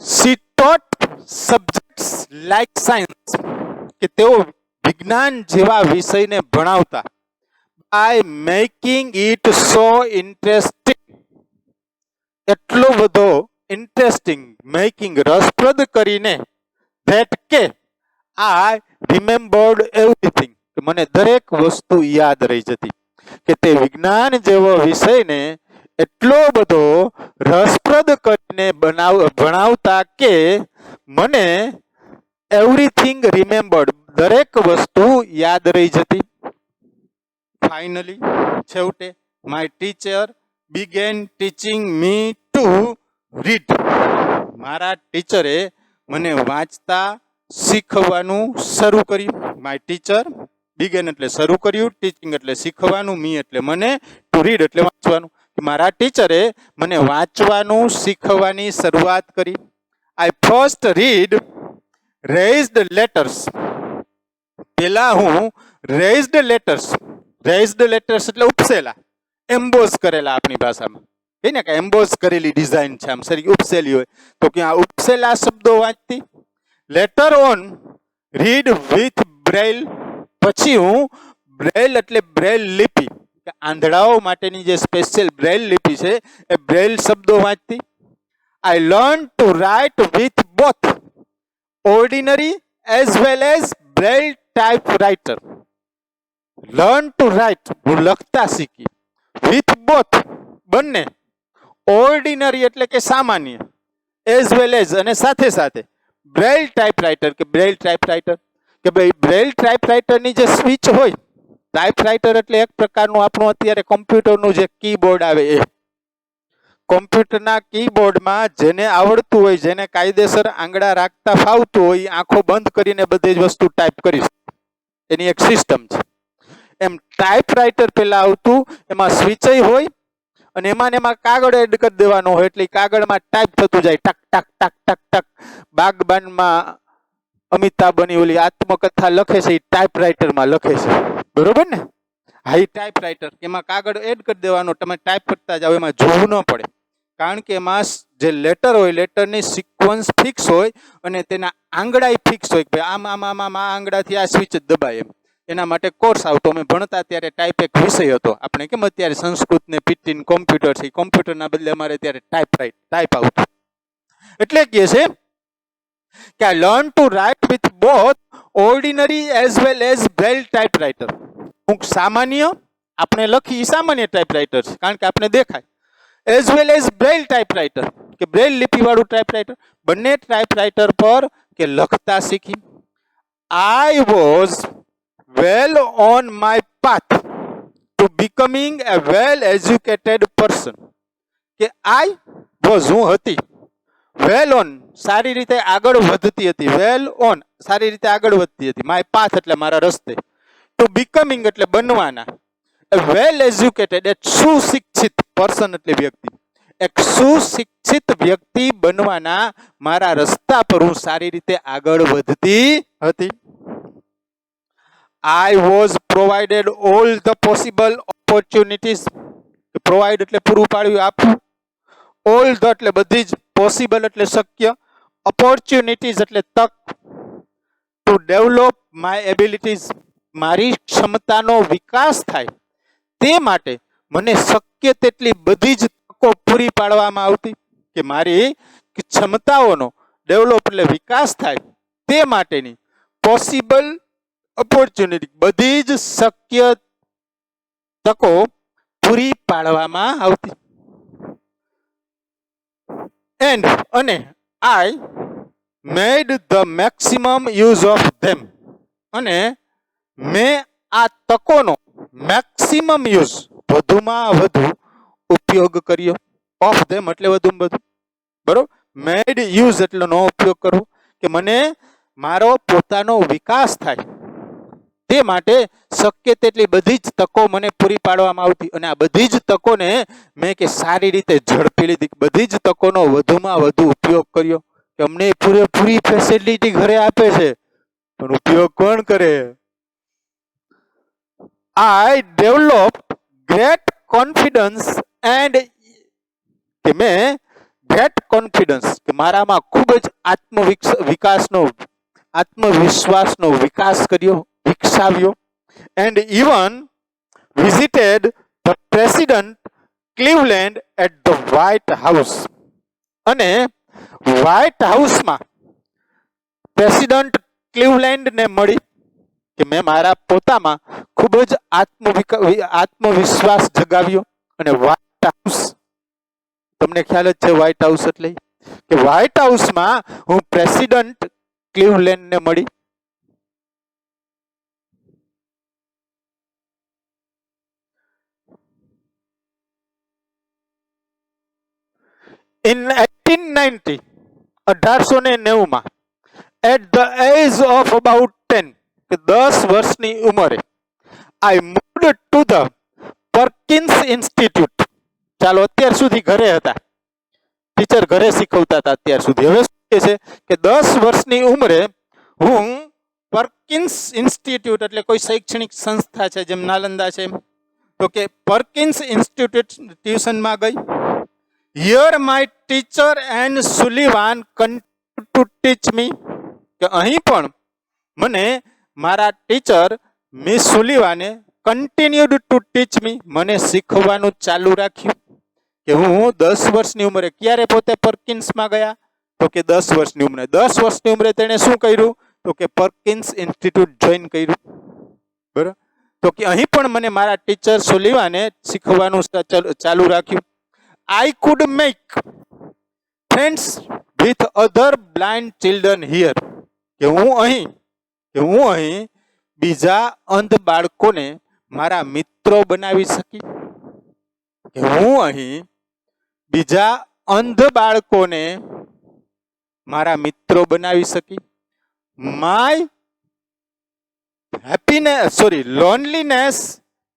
She taught subjects like science, કે તેઓ વિજ્ઞાન જેવા વિષયને ભણાવતા. by making it so interesting, એટલો બધો ઇન્ટરેસ્ટિંગ, મેકિંગ રસપ્રદ કરીને, that કે I remembered everything, કે મને દરેક વસ્તુ યાદ રહી જતી. કે તે વિજ્ઞાન જેવો વિષયને એટલો બધો રસપ્રદ કરીને ભણાવતા કે મને એવરીથિંગ રિમેમ્બર્ડ, દરેક વસ્તુ યાદ રહી જતી. ફાઇનલી, છેવટે, my teacher began teaching me to read. મારા ટીચરે મને વાંચતા શીખવાનું શરૂ કર્યું. માય ટીચર began એટલે શરૂ કર્યું, ટીચિંગ એટલે શીખવાનું, મી એટલે મને, ટુ રીડ એટલે વાંચવાનું. મારા ટીચરે મને વાંચવાનું શીખવાની શરૂઆત કરી. આઈ ફર્સ્ટ રીડ રેઝ્ડ લેટર્સ. પેલા હું રેઝ્ડ લેટર્સ, રેઝ્ડ લેટર્સ એટલે ઉપસેલા, એમ્બોઝ કરેલા આપણી ભાષામાં કહીએ ને કે એમ્બોઝ કરેલી ડિઝાઇન છે, આમ સરી ઉપસેલી હોય તો કે આ ઉપસેલા શબ્દો વાંચતી. Letter on read with Braille, પછી હું બ્રેલ એટલે બ્રેલ લિપિ, આંધળાઓ માટેની જે સ્પેશિયલ બ્રેલ લિપિ છે એ બ્રેલ શબ્દો વાંચતી. I learn to write with both ordinary as well as Braille typewriter. Learn to write, હું લખતા શીખી. વિથ બોથ, બંને. ઓર્ડિનરી એટલે કે સામાન્ય, એઝ વેલ એઝ અને સાથે સાથે બ્રેલ ટાઈપરાઇટર કે બ્રેલ ટાઈપરાઇટર કે ભાઈ બ્રેલ ટાઈપરાઇટરની જે સ્વિચ હોય, ટાઈપરાઇટર એટલે એક પ્રકારનું આપણું અત્યારે કોમ્પ્યુટરનું જે કીબોર્ડ આવે એ. કોમ્પ્યુટરના કીબોર્ડમાં જેને આવડતું હોય, જેને કાયદેસર આંગળા રાખતા ફાવતું હોય, આંખો બંધ કરીને બધી જ વસ્તુ ટાઈપ કરી શકે, એની એક સિસ્ટમ છે. એમ ટાઈપરાઇટર પહેલા આવતું, એમાં સ્વિચય હોય અને એમાં કાગળ એડ કરી દેવાનો હોય એટલે કાગળમાં ટાઈપ થતું જાય, ટક ટક ટક ટક ટક. બાગબાનમાં અમિતાભની ઓલી આત્મકથા લખે છે એ ટાઈપરાઇટરમાં લખે છે, બરોબર ને? હા, એ ટાઈપરાઇટર, એમાં કાગળ એડ કરી દેવાનો, તમે ટાઈપ કરતા જાઓ, એમાં જોવું ન પડે. કારણ કે એમાં જે લેટર હોય, લેટરની સિક્વન્સ ફિક્સ હોય અને તેના આંગળા ફિક્સ હોય કે ભાઈ આમ આમ આમ આમ આ આંગળાથી આ સ્વિચ જ દબાય એમ. એના માટે કોર્સ આવતો. અમે ભણતા ત્યારે ટાઈપ એક વિષય હતો. આપણે કેમ અત્યારે સંસ્કૃત ને પીટી કોમ્પ્યુટર છે, કોમ્પ્યુટરના બદલે અમારે ત્યારે ટાઈપ આવતું. એટલે કહે છે કે I learn to write with both ordinary as well as Braille typewriter. હું સામાન્ય, આપણે લખી સામાન્ય ટાઈપરાઇટર છે કારણ કે આપણે દેખાય, as well as Braille typewriter કે બ્રેલ લિપિવાળું ટાઈપરાઇટર. બંને ટાઈપરાઇટર પર કે લખતા શીખી. I was well on my path to becoming a well educated person. કે I was, હું હતી, well on, સારી રીતે આગળ વધતી હતી, well on, સારી રીતે આગળ વધતી હતી, my path એટલે મારા રસ્તે, to becoming એટલે બનવાના, a well educated, એક સુશિક્ષિત person એટલે વ્યક્તિ, એક સુશિક્ષિત વ્યક્તિ બનવાના મારા રસ્તા પર હું સારી રીતે આગળ વધતી હતી. I was provided all the possible opportunities. Provide એટલે પૂરું પાડવું, આપવું. All the એટલે બધી જ, possible એટલે શક્ય, opportunities એટલે તક. To develop my abilities, મારી ક્ષમતાનો વિકાસ થાય તે માટે મને શક્ય તેટલી બધી જ તકો પૂરી પાડવામાં આવતી. કે મારી ક્ષમતાઓનો ડેવલપ એટલે વિકાસ થાય તે માટેની પોસિબલ ઓપોર્ચ્યુનિટી, બધી જ શક્ય તકો પૂરી પાડવામાં આવતી. એન્ડ અને I made the maximum use of them, અને મેં આ તકોનો મેક્સિમમ યુઝ, વધુમાં વધુ ઉપયોગ કર્યો. ઓફ ધેમ એટલે વધુમાં વધુ, બરોબર? મેડ યુઝ એટલે નો ઉપયોગ કરવો, કે મને મારો પોતાનો વિકાસ થાય તે માટે શક્ય તેટલી બધી જ તકો મને પૂરી પાડવામાં આવતી. અને આ બધી જ તકોને મેં કે સારી રીતે ઝડપી લીધી, બધી જ તકોનો વધુમાં વધુ ઉપયોગ કર્યો. કે અમને પૂરેપૂરી ફેસિલિટી ઘરે આપે છે પણ ઉપયોગ કોણ કરે? આઈ ડેવલપ ગ્રેટ કોન્ફિડન્સ એન્ડ, કે મેં ગ્રેટ કોન્ફિડન્સ, કે મારામાં ખૂબ જ આત્મવિશ્વાસનો વિકાસ કર્યો, વિકસાવ્યો. And even visited the president Cleveland at the White House, અને વ્હાઇટ હાઉસમાં પ્રેસિડન્ટ ક્લીવલેન્ડને મળી. કે મેં મારા પોતામાં ખૂબ જ આત્મવિશ્વાસ જગાવ્યો. અને વ્હાઇટ હાઉસ, તમને ખ્યાલ જ છે વ્હાઇટ હાઉસ એટલે, કે વ્હાઇટ હાઉસમાં હું પ્રેસિડન્ટ ક્લીવલેન્ડને મળી. In 1890, 1890 at the age of about 10, કે 10 વર્ષની ઉંમરે, I moved to the Perkins Institute. ચાલો, અત્યાર સુધી ઘરે હતા, ટીચર ઘરે શીખવતા હતા અત્યાર સુધી. હવે શું કહે છે કે 10 વર્ષની ઉંમરે હું પર્કિન્સ ઇન્સ્ટિટ્યૂટ એટલે કોઈ શૈક્ષણિક સંસ્થા છે, જેમ નાલંદા છે, તો કે પર્કિન્સ ઇન્સ્ટિટ્યૂટ ટ્યુશનમાં ગઈ. Here my teacher and Sullivan continue to teach me, કે અહીં પણ મને મારા ટીચર મિસ સુલીવાને કન્ટિન્યુડ ટુ ટીચ મી, મને શીખવાનું ચાલુ રાખ્યું. કે હું 10 વર્ષની ઉંમરે ક્યારે પોતે પરકિન્સમાં ગયા, તો કે 10 વર્ષની ઉંમરે. 10 વર્ષની ઉંમરે તેણે શું કર્યું, તો કે પરકિન્સ ઇન્સ્ટિટ્યૂટ જોઈન કર્યું. બરાબર. તો કે અહીં પણ મને મારા ટીચર સુલીવાને શીખવાનું ચાલુ રાખ્યું. I could make friends with other blind children here, કે હું અહીં બીજા અંધ બાળકોને મારા મિત્રો બનાવી શકી. કે હું અહીં બીજા અંધ બાળકોને મારા મિત્રો બનાવી શકી. My loneliness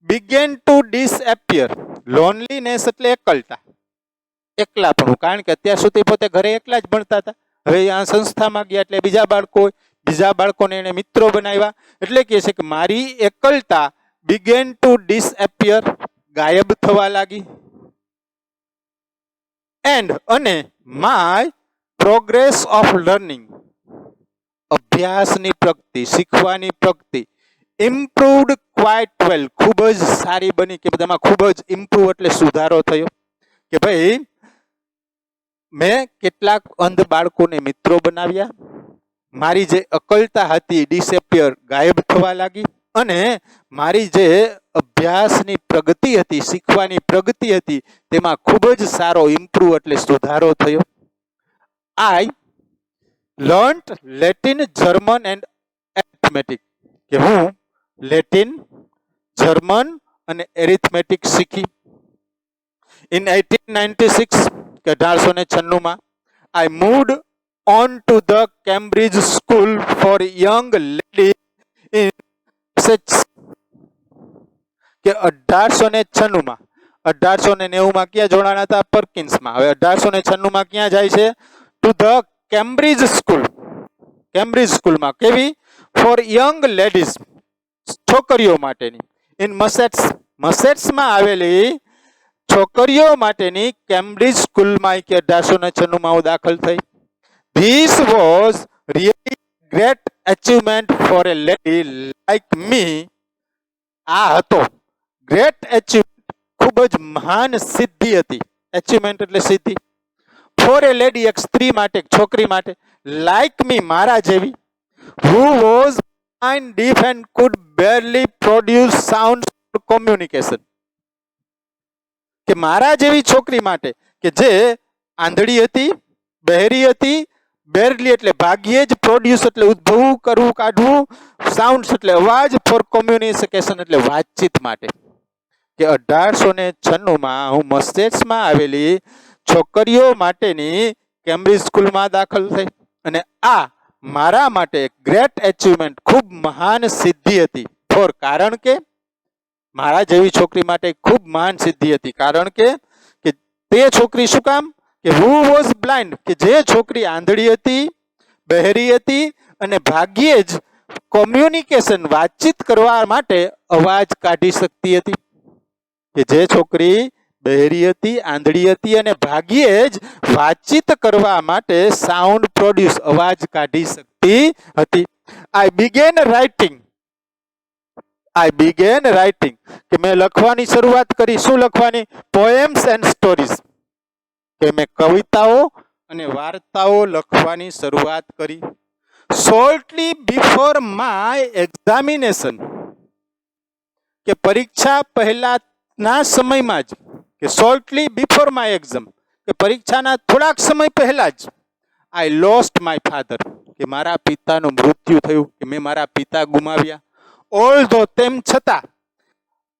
began to disappear. Loneliness એટલે એકલતા, એકલાપણું. કારણ કે અત્યાર સુધી પોતે ઘરે એકલા જ ભણતા હતા. હવે આ સંસ્થામાં ગયા એટલે બીજા બાળકોને એને મિત્રો બનાવ્યા. એટલે કહે છે કે મારી એકલતા began to disappear, ગાયબ થવા લાગી. અને માય પ્રોગ્રેસ ઓફ લર્નિંગ, અભ્યાસની પ્રગતિ, શીખવાની પ્રગતિ, ઇમ્પ્રુવડ ક્વાઇટ વેલ, ખૂબ જ સારી બની. કે તેમાં ખૂબ જ ઇમ્પ્રુવ એટલે સુધારો થયો. કે ભાઈ મેં કેટલાક અંધ બાળકોને મિત્રો બનાવ્યા, મારી જે અકલતા હતી ડિસેપિયર, ગાયબ થવા લાગી. અને મારી જે અભ્યાસની પ્રગતિ હતી, શીખવાની પ્રગતિ હતી, તેમાં ખૂબ જ સારો ઇમ્પ્રુવ એટલે સુધારો થયો. I learnt Latin, German and arithmetic, કે હું લેટિન, જર્મન અને એરિથમેટિક શીખી. ઇન 1896, કે 1896 I moved on to the Cambridge school for young lady in કે 1896 ક્યાં જોડાણા હતા, પરકિન્સમાં. હવે 1896 ક્યાં જાય છે, ટુ ધ કેમ્બ્રિજ સ્કૂલમાં. કેવી, ફોર યંગ લેડીઝ, છોકરીઓ માટેની. ઇન મસેટ્સમાં આવેલી છોકરીઓ માટેની કેમ્બ્રિજ સ્કૂલમાં કે 1896 હું દાખલ થઈ. This was really great achievement for a lady like me. આ હતો ગ્રેટ અચીવમેન્ટ, ખૂબ જ મહાન સિદ્ધિ હતી. અચીવમેન્ટ એટલે સિદ્ધિ. ફોર એ લેડી, એક સ્ત્રી માટે, એક છોકરી માટે, લાઈક મી, મારા જેવી, who was blind, deaf and could barely produce sounds for communication. કે મારા જેવી છોકરી માટે, કે જે આંધળી હતી, બહેરી હતી, બેરલી એટલે ભાગ્યે જ, પ્રોડ્યુસ એટલે ઉદ્ભવવું, કરવું, કાઢવું, સાઉન્ડ્સ એટલે અવાજ, ફોર કોમ્યુનિકેશન એટલે વાતચીત માટે. કે 1896 હું મસેટ્સમાં આવેલી છોકરીઓ માટેની કેમ્બ્રિજ સ્કૂલમાં દાખલ થઈ. અને આ મારા માટે ગ્રેટ અચીવમેન્ટ, ખૂબ મહાન સિદ્ધિ હતી. ફોર, કારણ કે મારા જેવી છોકરી માટે ખૂબ મહાન સિદ્ધિ હતી. કારણ કે તે છોકરી શું કામ, કે હુ વોઝ બ્લાઇન્ડ, કે જે છોકરી આંધળી હતી, બહેરી હતી અને ભાગ્યે જ કોમ્યુનિકેશન, વાતચીત કરવા માટે અવાજ કાઢી શકતી હતી. કે જે છોકરી બહેરી હતી, આંધળી હતી અને ભાગ્યે જ વાતચીત કરવા માટે સાઉન્ડ પ્રોડ્યુસ, અવાજ કાઢી શકતી હતી. આઈ બિગેન રાઇટિંગ, કે મેં લખવાની શરૂઆત કરી. શું લખવાની, પોએમ્સ એન્ડ સ્ટોરીઝ, કે મેં કવિતાઓ અને વાર્તાઓ લખવાની શરૂઆત કરી. શોર્ટલી બિફોર માય એક્ઝામિનેશન, કે પરીક્ષા પહેલાના સમયમાં જ, કે શોર્ટલી બિફોર માય એક્ઝામ, કે પરીક્ષાના થોડાક સમય પહેલા જ, આઈ લોસ્ટ માય ફાધર, કે મારા પિતાનું મૃત્યુ થયું, કે મેં મારા પિતા ગુમાવ્યા. ઓલ્ધો, તેમ છતાં,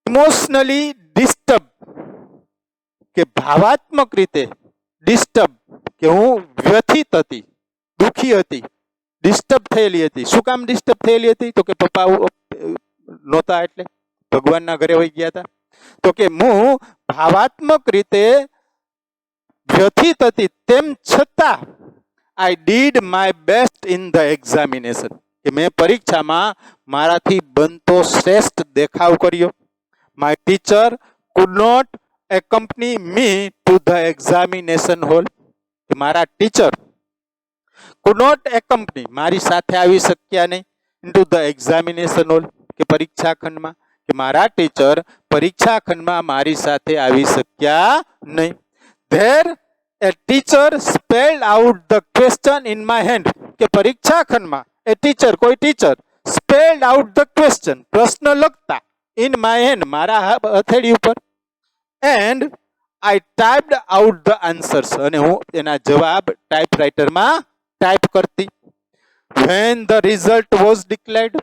ઇમોશનલી ડિસ્ટર્બ, કે ભાવાત્મક રીતે ડિસ્ટર્બ, કે હું વ્યથિત હતી, દુખી હતી, ડિસ્ટર્બ થયેલી હતી. શું કામ ડિસ્ટર્બ થયેલી હતી, તો કે પપ્પા નહોતા એટલે ભગવાનના ઘરે વહી ગયા હતા. તો કે હું ભાવાત્મક રીતે વ્યથિત હતી, તેમ છતાં I did my best in the examination, કે મેં પરીક્ષામાં મારાથી બનતો શ્રેષ્ઠ દેખાવ કર્યો. My teacher could not accompany me to the examination hall, કે મારા ટીચર કુડ નોટ એકમ્પની, મારી સાથે આવી શક્યા નહીં, ઇન્ટુ ધ એક્ઝામિનેશન હોલ, કે કે પરીક્ષા ખંડમાં? કે મારા ટીચર પરીક્ષા ખંડમાં મારી સાથે આવી શક્યા નહીં. There a teacher spelled out the question in my hand. કે પરીક્ષા ખંડમાં એ ટીચર, કોઈ teacher spelled out the question, પ્રશ્ન લખતા, ઇન માય હેન્ડ, મારા હથેળી ઉપર. And I typed out the answers, અને હું એના જવાબ ટાઈપરાઇટરમાં ટાઈપ કરતી. When the result was declared,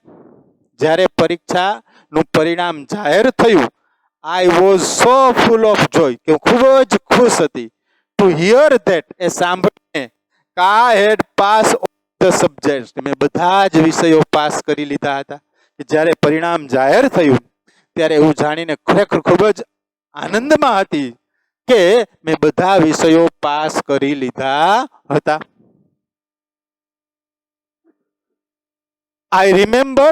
જ્યારે પરીક્ષાનું પરિણામ જાહેર થયું, I was so full of joy, કે હું ખૂબ જ ખુશ હતી. To hear that, એ સાંભળીને, I had passed all the subjects, મેં બધા જ વિષયો પાસ કરી લીધા હતા. કે જ્યારે પરિણામ જાહેર થયું ત્યારે હું જાણીને ખરેખર ખૂબ જ આનંદમાં હતી કે મેં બધા વિષયો પાસ કરી લીધા હતા. I remember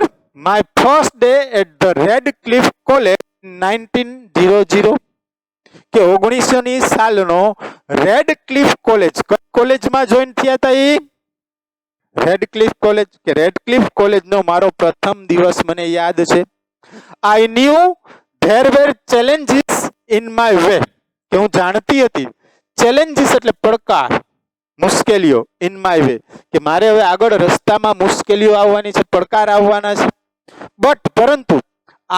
my first day at the Radcliffe College in 1900. કે 1900ની સાલનો રેડક્લિફ કોલેજ, કોલેજમાં જોઈન થયા હતા એ રેડક્લિફ કોલેજ. કે રેડક્લિફ કોલેજનો મારો પ્રથમ દિવસ મને યાદ છે. I knew there were challenges in my way. કે હું જાણતી હતી, ચેલેન્જીસ એટલે પડકાર, મુશ્કેલીઓ, ઇન માય વે, કે મારે હવે આગળ રસ્તામાં મુશ્કેલીઓ આવવાની છે, પડકાર આવવાના છે. બટ પરંતુ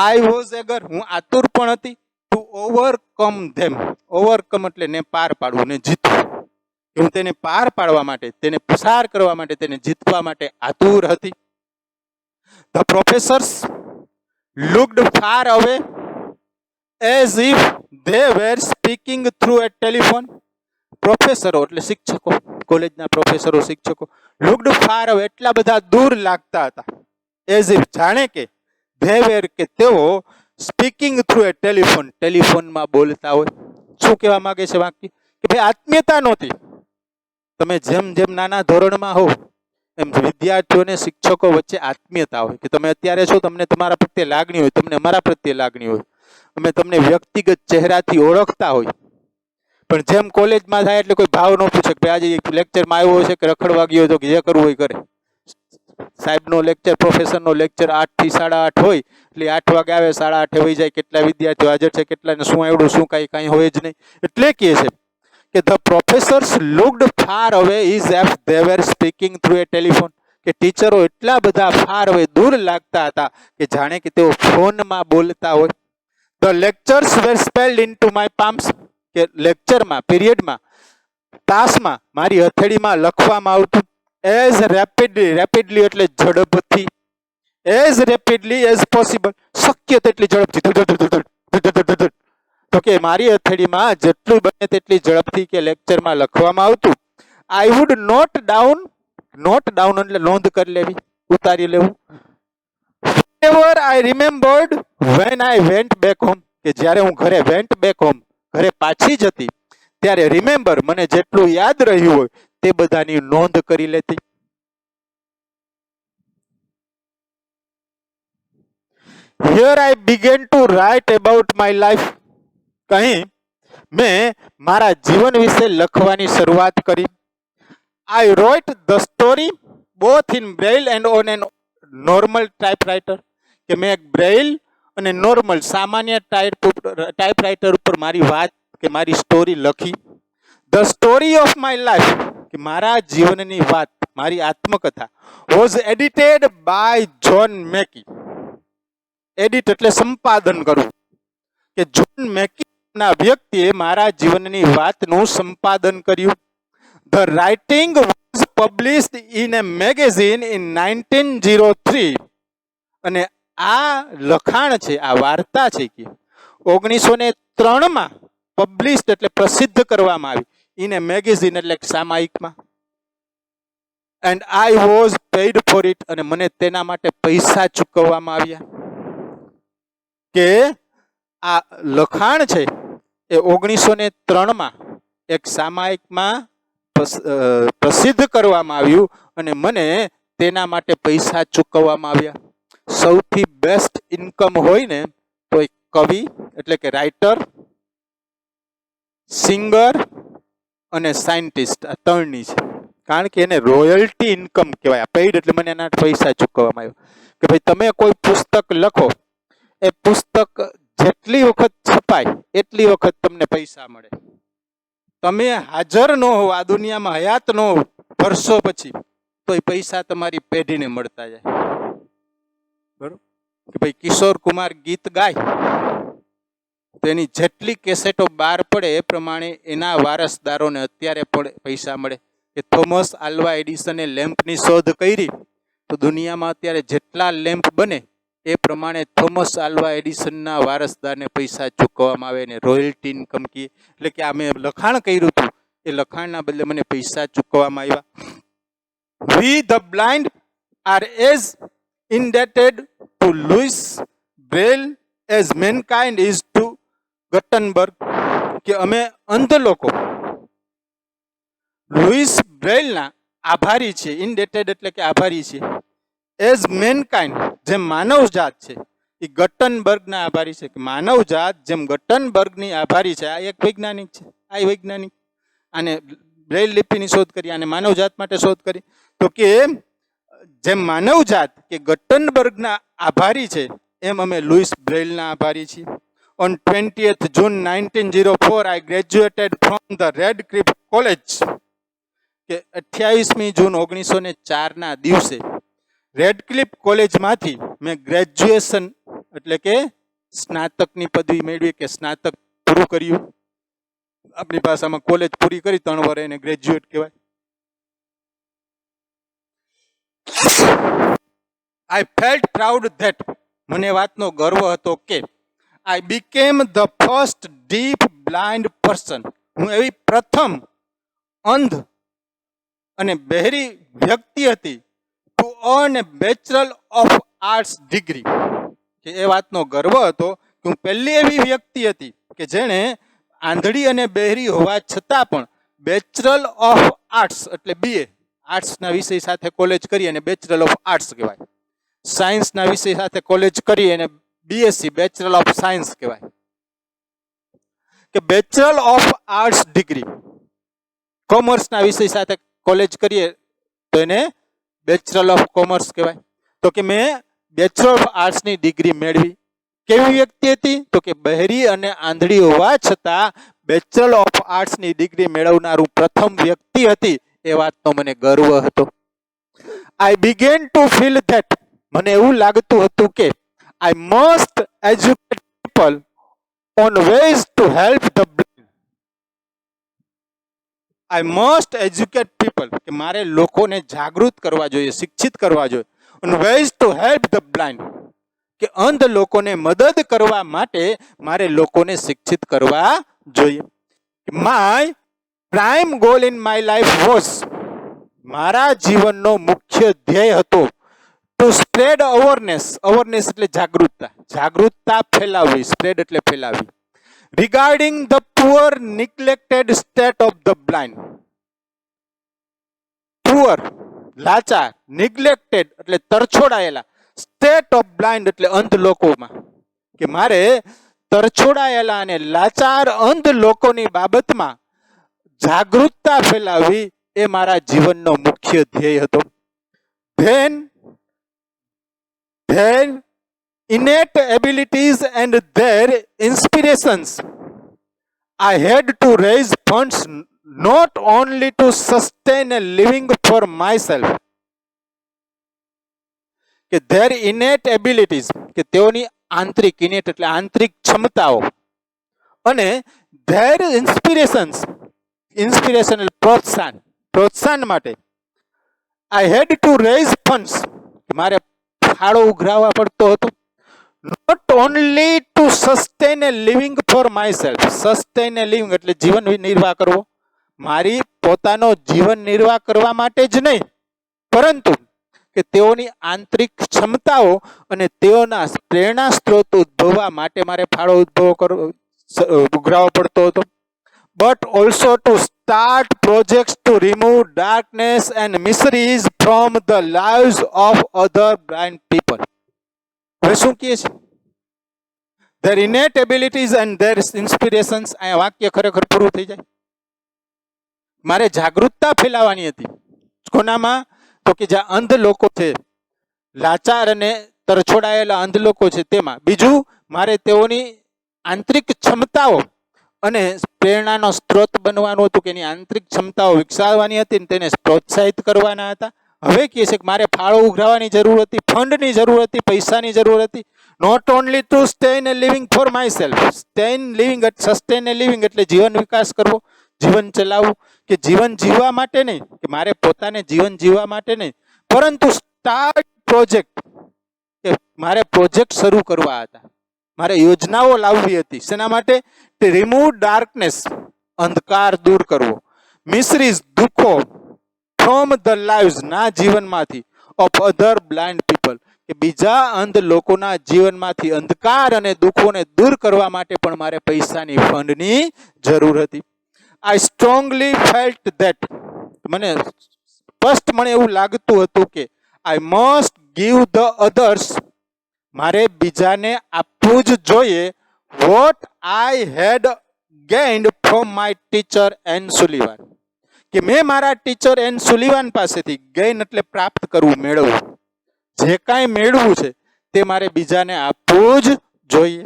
આઈ વોઝ એગર, હું આતુર પણ હતી, ટુ ઓવરકમ ધેમ. ઓવરકમ એટલે ને પાર પાડવું, ને જીતવું. હું તેને પાર પાડવા માટે, તેને પસાર કરવા માટે, તેને જીતવા માટે આતુર હતી. The professors looked far away as if they were speaking through a telephone. પ્રોફેસરો એટલે શિક્ષકો, કોલેજના પ્રોફેસરો, શિક્ષકો, લુક્ડ ફાર અવે એટલા બધા દૂર લાગતા હતા, એઝ ઇફ જાણે કે, ધે વેર કે તેઓ, સ્પીકિંગ થ્રુ એ ટેલિફોન, ટેલિફોનમાં બોલતા હોય. શું કહેવા માંગે છે વાક્ય? કે ભાઈ આત્મીયતા નહોતી. તમે જેમ જેમ નાના ધોરણમાં હો એમ વિદ્યાર્થીઓને શિક્ષકો વચ્ચે આત્મીયતા હોય. કે તમે અત્યારે છો, તમને તમારા પ્રત્યે લાગણી હોય, તમને અમારા પ્રત્યે લાગણી હોય, અમે તમને વ્યક્તિગત ચહેરાથી ઓળખતા હોય. પણ જેમ કોલેજમાં થાય એટલે કોઈ ભાવ ન પૂછે કે આજે લેક્ચરમાં આવ્યો છે કે રખડવા ગયો તો, કે જે કરવું હોય કરે. સાહેબનો લેક્ચર, પ્રોફેસરનો લેક્ચર 8 થી 8:30 હોય, એટલે 8 વાગે આવે, 8:30 વહી જાય. કેટલા વિદ્યાર્થીઓ હાજર છે, કેટલાને શું આવડ્યું, શું કાંઈ હોય જ નહીં. એટલે કહે છે કે the professors looked far away as if they were speaking through a telephone. કે ટીચરો એટલા બધા ફાર અવે, દૂર લાગતા હતા કે જાણે કે તેઓ ફોનમાં બોલતા હોય. The lectures were spelled into my palms. કે લેક્ચરમાં, પીરિયડમાં, તાસમાં મારી હથેળીમાં લખવામાં આવતું. એઝ રેપિડલી, રેપિડલી એટલે ઝડપથી, એઝ રેપિડલી એઝ પોસિબલ, શક્ય તેટલી ઝડપથી. તો કે મારી હથેળીમાં જેટલું બને તેટલી ઝડપથી કે લેક્ચરમાં લખવામાં આવતું. I would note down, note down એટલે નોંધ કરી લેવી, ઉતારી લેવું. Whenever I remembered when I went back home. કે જ્યારે હું ઘરે, went back home, ઘરે પાછી જતી, ત્યારે રિમેમ્બર, મને જેટલું યાદ રહ્યું હોય તે બધાની નોંધ કરી લેતી. Here I began to write about my life. અહીં મેં મારા જીવન વિશે લખવાની શરૂઆત કરી. I wrote the story both in braille and on an normal typewriter. કે મેં એક બ્રેઇલ અને નોર્મલ સામાન્ય ટાઈપરાઇટર ઉપર મારી વાત કે મારી સ્ટોરી લખી. The story of my life, કે મારા જીવનની વાત, મારી આત્મકથા, was edited by John Macy. Edit એટલે સંપાદન કરવું. કે જ્હોન મેકી ના વ્યક્તિએ મારા જીવનની વાતનું સંપાદન કર્યું. The writing was published in a magazine in 1903. અને આ લખાણ છે, આ વાર્તા છે કે 1903માં પબ્લિશ્ડ એટલે પ્રસિદ્ધ કરવામાં આવી, ઇન એ મેગેઝિન એટલે સામાયિકમાં. And I was paid for it. અને મને તેના માટે પૈસા ચૂકવવામાં આવ્યા. કે આ લખાણ છે એ 1903માં એક સામાયિકમાં પ્રસિદ્ધ કરવામાં આવ્યું અને મને તેના માટે પૈસા ચૂકવવામાં આવ્યા. સૌથી બેસ્ટ ઇન્કમ હોય ને તો એક કવિ એટલે કે રાઇટર, સિંગર અને સાયન્ટિસ્ટ, આ ત્રણની છે. કારણ કે એને રોયલ્ટી ઇન્કમ કહેવાય. પેઇડ એટલે મને એના પૈસા ચૂકવવામાં આવ્યો. કે ભાઈ તમે કોઈ પુસ્તક લખો, એ પુસ્તક જેટલી વખત છપાય એટલી વખત તમને પૈસા મળે. તમે હાજર ન હો, આ દુનિયામાં હયાત ન હો વર્ષો પછી, તો એ પૈસા તમારી પેઢીને મળતા જાય. બરોબર કે ભાઈ કિશોર કુમાર ગીત ગાય તો એની જેટલી કેસેટો બહાર પડે એ પ્રમાણે એના વારસદારોને અત્યારે પણ પૈસા મળે. કે થોમસ આલ્વા એડિસને લેમ્પની શોધ કરી તો દુનિયામાં અત્યારે જેટલા લેમ્પ બને એ પ્રમાણે થોમસ આલ્વા એડિસનના વારસદારને પૈસા ચૂકવવામાં આવે ને રોયલ્ટી ઇન્કમ કહીએ. એટલે કે આ મેં લખાણ કર્યું હતું, એ લખાણના બદલે મને પૈસા ચૂકવવામાં આવ્યા. વી the blind are as indebted to Louis Braille as mankind is to Gutenberg. કે અમે અંધ લોકો લુઈસ બ્રેઇલના આભારી છીએ. ઇન્ડેટેડ એટલે કે આભારી છીએ. એઝ મેનકાઇન્ડ જેમ માનવ જાત છે એ ગટનબર્ગના આભારી છે. કે માનવ જાત જેમ ગટનબર્ગની આભારી છે. આ એક વૈજ્ઞાનિક છે, આ વૈજ્ઞાનિક આને બ્રેઇલ લિપિની શોધ કરી, આને માનવ જાત માટે શોધ કરી. તો કે જેમ માનવ જાત કે ગટનબર્ગના આભારી છે એમ અમે લુઈસ બ્રેઇલના આભારી છીએ. On 20th June 1904 I graduated from the Redcliffe College. કે 28મી જૂન 1904ના દિવસે રેડક્લિફ કોલેજમાંથી મેં ગ્રેજ્યુએશન એટલે કે સ્નાતકની પદવી મેળવી, કે સ્નાતક પૂરું કર્યું. આપણી ભાષામાં કોલેજ પૂરી કરી 3 વર્ષ એને ગ્રેજ્યુએટ કહેવાય. I felt proud that મને વાતનો ગર્વ હતો કે I became the first deaf blind person. હું એવી પ્રથમ અંધ અને બહેરી વ્યક્તિ હતી to earn a Bachelor of Arts degree. કે એ વાતનો ગર્વ હતો કે હું પહેલી એવી વ્યક્તિ હતી કે જેણે આંધળી અને બહેરી હોવા છતાં પણ બેચરલ ઓફ આર્ટ્સ એટલે BA આર્ટ્સના વિષય સાથે કોલેજ કરી અને બેચરલ ઓફ આર્ટ્સ કહેવાય. સાયન્સના વિષય સાથે કોલેજ કરી અને BSc બેચરલ ઓફ સાયન્સ કહેવાય. કે બેચરલ ઓફ આર્ટ્સ ડિગ્રી. કોમર્સના વિષય સાથે કોલેજ કરીએ તો એને બેચરલ ઓફ કોમર્સ કહેવાય. તો કે મેં બેચરલ ઓફ આર્ટ્સની ડિગ્રી મેળવી. કેવી વ્યક્તિ હતી? તો કે બહેરી અને આંધળી હોવા છતાં બેચરલ ઓફ આર્ટ્સની ડિગ્રી મેળવનારું પ્રથમ વ્યક્તિ હતી. એ વાતનો મને ગર્વ હતો. I began to feel that મને એવું લાગતું હતું કે I must educate people on ways to help the blind. I must educate people કે મારે લોકોને જાગૃત કરવા જોઈએ, શિક્ષિત કરવા જોઈએ. On ways to help the blind કે અંધ લોકોને મદદ કરવા માટે મારે લોકોને શિક્ષિત કરવા જોઈએ. My prime goal in my life was મારા જીવનનો મુખ્ય ધ્યેય હતો to spread awareness. Awareness એટલે જાગૃતતા, જાગૃતતા ફેલાવવી. સ્પ્રેડ એટલે ફેલાવી. Regarding the poor neglected state of the blind. Poor લાચાર, neglected એટલે તરછોડાયેલા, state of blind એટલે અંધ લોકોમાં. કે મારે તરછોડાયેલા અને લાચાર અંધ લોકોની બાબતમાં જાગૃતતા ફેલાવી એ મારા જીવનનો મુખ્ય ધ્યેય હતો. Then their innate abilities and their inspirations, I had to raise funds not only to sustain a living for myself. કે their innate abilities કે તેઓની આંતરિક, innate એટલે આંતરિક ક્ષમતાઓ, અને their inspirations, inspiration એટલે પ્રોત્સાહન, પ્રોત્સાહન માટે I had to raise funds કે મારે ફાળો ઉઘરાવવા પડતો હતો. Not only to sustain a living for myself. Sustain a living એટલે જીવન નિર્વાહ કરવો, મારી પોતાનો જીવન નિર્વાહ કરવા માટે જ નહીં, પરંતુ કે તેઓની આંતરિક ક્ષમતાઓ અને તેઓના પ્રેરણા સ્ત્રોત ઉદ્ભવવા માટે મારે ફાળો ઉઘરાવવો પડતો હતો. But also to start projects to remove darkness and miseries from the lives of other blind people. હવે શું કહે છે? Their innate abilities and their inspirations. આ વાક્ય ખરેખર પૂરું થઈ જાય. મારે જાગૃતતા ફેલાવવાની હતી કોનામાં? તો કે જ્યાં અંધ લોકો છે, લાચાર અને તરછોડાયેલા અંધ લોકો છે તેમાં. બીજું, મારે તેઓની આંતરિક ક્ષમતાઓ અને પ્રેરણાનો સ્ત્રોત બનવાનું હતું, કે એની આંતરિક ક્ષમતાઓ વિકસાવવાની હતી, તેને પ્રોત્સાહિત કરવાના હતા. હવે કહે છે કે મારે ફાળો ઉઘરાવવાની જરૂર હતી, ફંડની જરૂર હતી, પૈસાની જરૂર હતી. Not only to sustain a living for myself. Sustain living, sustain a living એટલે જીવન વિકાસ કરવો, જીવન ચલાવવું, કે જીવન જીવવા માટે નહીં, કે મારે પોતાને જીવન જીવવા માટે નહીં, પરંતુ સ્ટાર્ટ પ્રોજેક્ટ, કે મારે પ્રોજેક્ટ શરૂ કરવા હતા, મારે યોજનાઓ લાવવી હતી. શેના માટે? રિમૂવ ડાર્કનેસ, અંધકાર દૂર કરવો, મિસરીઝ, દુઃખો, ફ્રોમ ધ લાઈવ્સ, ના જીવનમાંથી, ઓફ અધર બ્લાઇન્ડ પીપલ, કે બીજા અંધ લોકોના જીવનમાંથી અંધકાર અને દુઃખોને દૂર કરવા માટે પણ મારે પૈસાની, ફંડની જરૂર હતી. આઈ સ્ટ્રોંગલી ફેલ્ટ ધેટ, મને સ્પષ્ટ એવું લાગતું હતું કે I must give the others, મારે બીજાને આપવું જ જોઈએ, what I had gained from my teacher Anne Sullivan, કે મેં મારા ટીચર એન સુલિવાન પાસેથી, ગેઇન એટલે પ્રાપ્ત કરવું, મેળવવું, જે કાંઈ મેળવવું છે તે મારે બીજાને આપવું જ જોઈએ.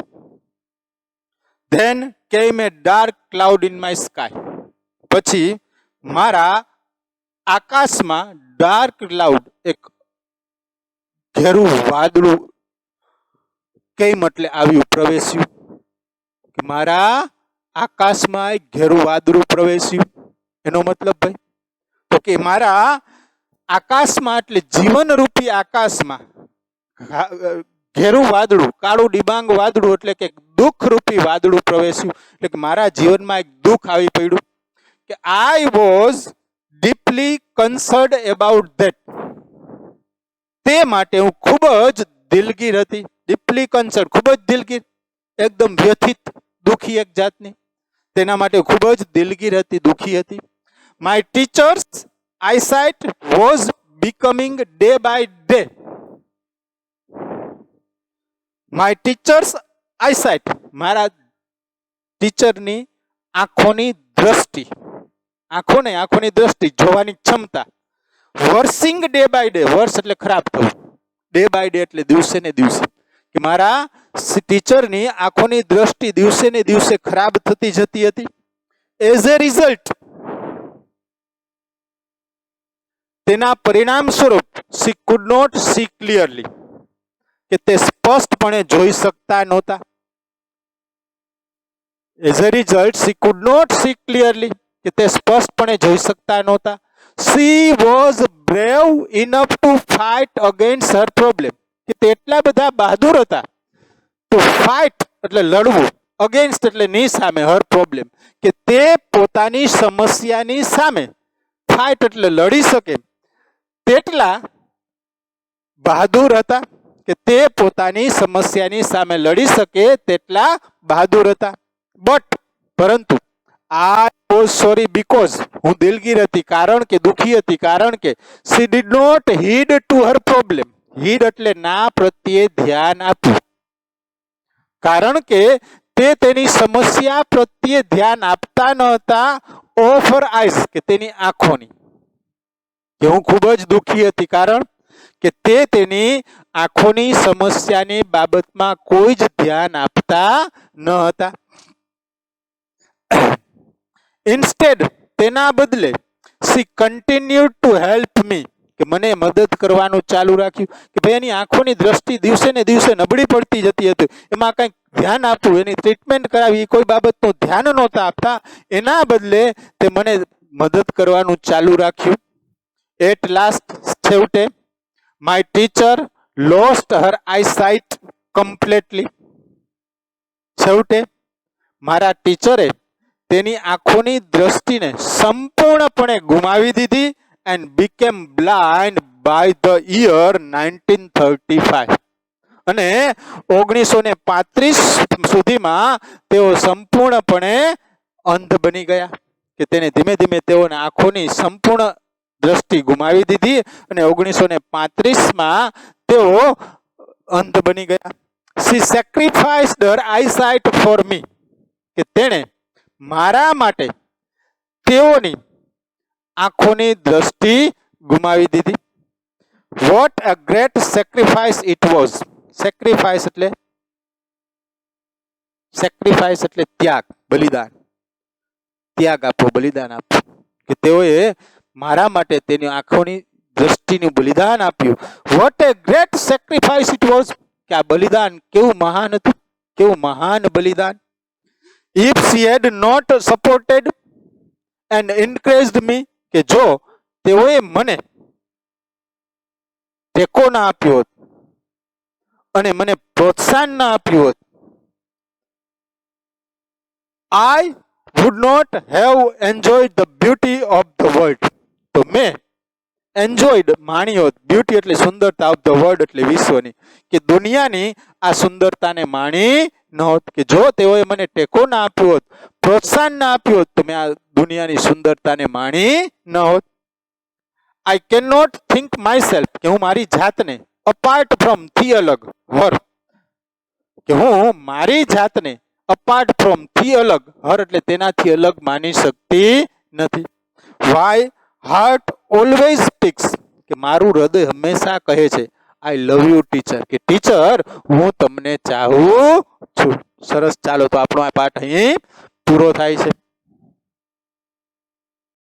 Then came a dark cloud in my sky, પછી મારા આકાશમાં ડાર્ક ક્લાઉડ, એક ઘેરું વાદળું કેમ એટલે આવ્યું, પ્રવેશ્યું, કે મારા આકાશમાં એક ઘેરું વાદળું પ્રવેશ્યું. એનો મતલબ ભાઈ, તો કે મારા આકાશમાં એટલે જીવનરૂપી આકાશમાં ઘેરું વાદળું, કાળું ડિબાંગ વાદળું એટલે કે દુઃખ રૂપી વાદળું પ્રવેશ્યું, એટલે કે મારા જીવનમાં એક દુઃખ આવી પડ્યું, કે I was deeply કન્સર્ન્ડ about that, તે માટે હું ખૂબ જ દિલગીર હતી. ડીપલી કન્સર્ન, ખૂબ જ દિલગીર, એકદમ વ્યથિત, દુઃખી એક જાતની, તેના માટે ખૂબ જ દિલગીર હતી, દુઃખી હતી. My teacher's eyesight was becoming day by day, my teacher's eyesight, મારા ટીચરની આંખોની દ્રષ્ટિ, આંખોની દ્રષ્ટિ, જોવાની ક્ષમતા, વર્સિંગ ડે બાય ડે, વર્ષ એટલે ખરાબ થવું, ડે બાય ડે એટલે દિવસે ને દિવસે, કે મારા ટીચરની આંખોની દ્રષ્ટિ દિવસે ને દિવસે ખરાબ થતી જતી હતી. એઝ એ રિઝલ્ટ, તેના પરિણામ સ્વરૂપ, she could not see clearly, કે તે સ્પષ્ટપણે જોઈ શકતા નહોતા. As a result she could not see clearly, કે તે સ્પષ્ટપણે જોઈ શકતા નહોતા. She was brave enough to fight against her problem, કે તે એટલા બધા બહાદુર હતા, ટુ ફાઇટ એટલે લડવું, અગેન્સ્ટ એટલે ની સામે, હર પ્રોબ્લેમ, કે તે પોતાની સમસ્યાની સામે, ફાઇટ એટલે લડી શકે, તેટલા બહાદુર હતા, કે તે પોતાની સમસ્યાની સામે લડી શકે તેટલા બહાદુર હતા. બટ, પરંતુ, આઈ વોઝ સોરી બીકોઝ, હું દિલગીર હતી, કારણ કે દુઃખી હતી, કારણ કે she did not heed to her problem, heed એટલે ના પ્રત્યે ધ્યાન આપવું, કારણ કે તે તેની સમસ્યા પ્રત્યે ધ્યાન આપતા ન હતા, ઓફ હર આઈઝ, કે તેની આંખોની, કે હું ખૂબ જ દુઃખી હતી, કારણ કે તે તેની આંખોની સમસ્યાની બાબતમાં કોઈ જ ધ્યાન આપતા ન હતા. ઇન્સ્ટેડ, તેના બદલે, શી કન્ટિન્યુડ ટુ હેલ્પ મી, કે મને મદદ કરવાનું ચાલુ રાખ્યું, કે ભાઈ એની આંખોની દ્રષ્ટિ દિવસે ને દિવસે નબળી પડતી જતી હતી, એમાં કંઈક ધ્યાન આપવું, એની ટ્રીટમેન્ટ કરાવી, કોઈ બાબતનું ધ્યાન નહોતા આપતા, એના બદલે તે મને મદદ કરવાનું ચાલુ રાખ્યું. એટ લાસ્ટ, છેવટે, my teacher lost her eyesight completely, છેવટે મારા ટીચરે તેની આંખોની દ્રષ્ટિને સંપૂર્ણપણે ગુમાવી દીધી, and became blind by the year 1935, અને 1935 સુધીમાં તેઓ સંપૂર્ણપણે અંધ બની ગયા, કે તેને ધીમે ધીમે તેઓના આંખોની સંપૂર્ણ દ્રષ્ટિ ગુમાવી દીધી, અને 1935માં તેઓ અંધ બની ગયા. શી સેક્રિફાઈસ્ડ હર આઈસાઇટ ફોર મી, કે તેણે મારા માટે તેઓની આંખોની દ્રષ્ટિ ગુમાવી દીધી. What a great sacrifice it was. Sacrifice એટલે ત્યાગ, બલિદાન. ત્યાગ આપો, બલિદાન આપો, કે તેઓએ મારા માટે તેની આંખોની દ્રષ્ટિનું બલિદાન આપ્યું. What a great sacrifice it was, કે આ બલિદાન કેવું મહાન હતું, કેવું મહાન બલિદાન. If she had not supported and encouraged me, કે જો તેઓએ મને ટેકો ના આપ્યો હોત અને મને પ્રોત્સાહન ના આપ્યું હોત, I would not have enjoyed the beauty of the world. તો મેં એન્જોયડ, માણ્યો, બ્યુટી એટલે સુંદરતા, ઓફ ધ વર્લ્ડ એટલે વિશ્વની, કે દુનિયાની આ સુંદરતાને માણી નહોત. કે જો તેઓએ મને ટેકો ના આપ્યો હોત, પ્રોત્સાહન ના આપ્યું હોત, તો મેં આ દુનિયાની સુંદરતાને માણી ન હોત. I can not think myself, કે હું મારી જાતને અપાર્ટ ફ્રોમ થી અલગ, હર, કે હું મારી જાતને અપાર્ટ ફ્રોમ થી અલગ, હર એટલે તેનાથી અલગ માની શકતી નથી. વાય હાર્ટ ઓલવેઝ સ્પીક્સ, કે મારું હૃદય હંમેશા કહે છે આઈ લવ યુ ટીચર, કે ટીચર હું તમને ચાહું છું. સરસ, ચાલો તો આપણો આ પાઠ અહીં પૂરો થાય છે.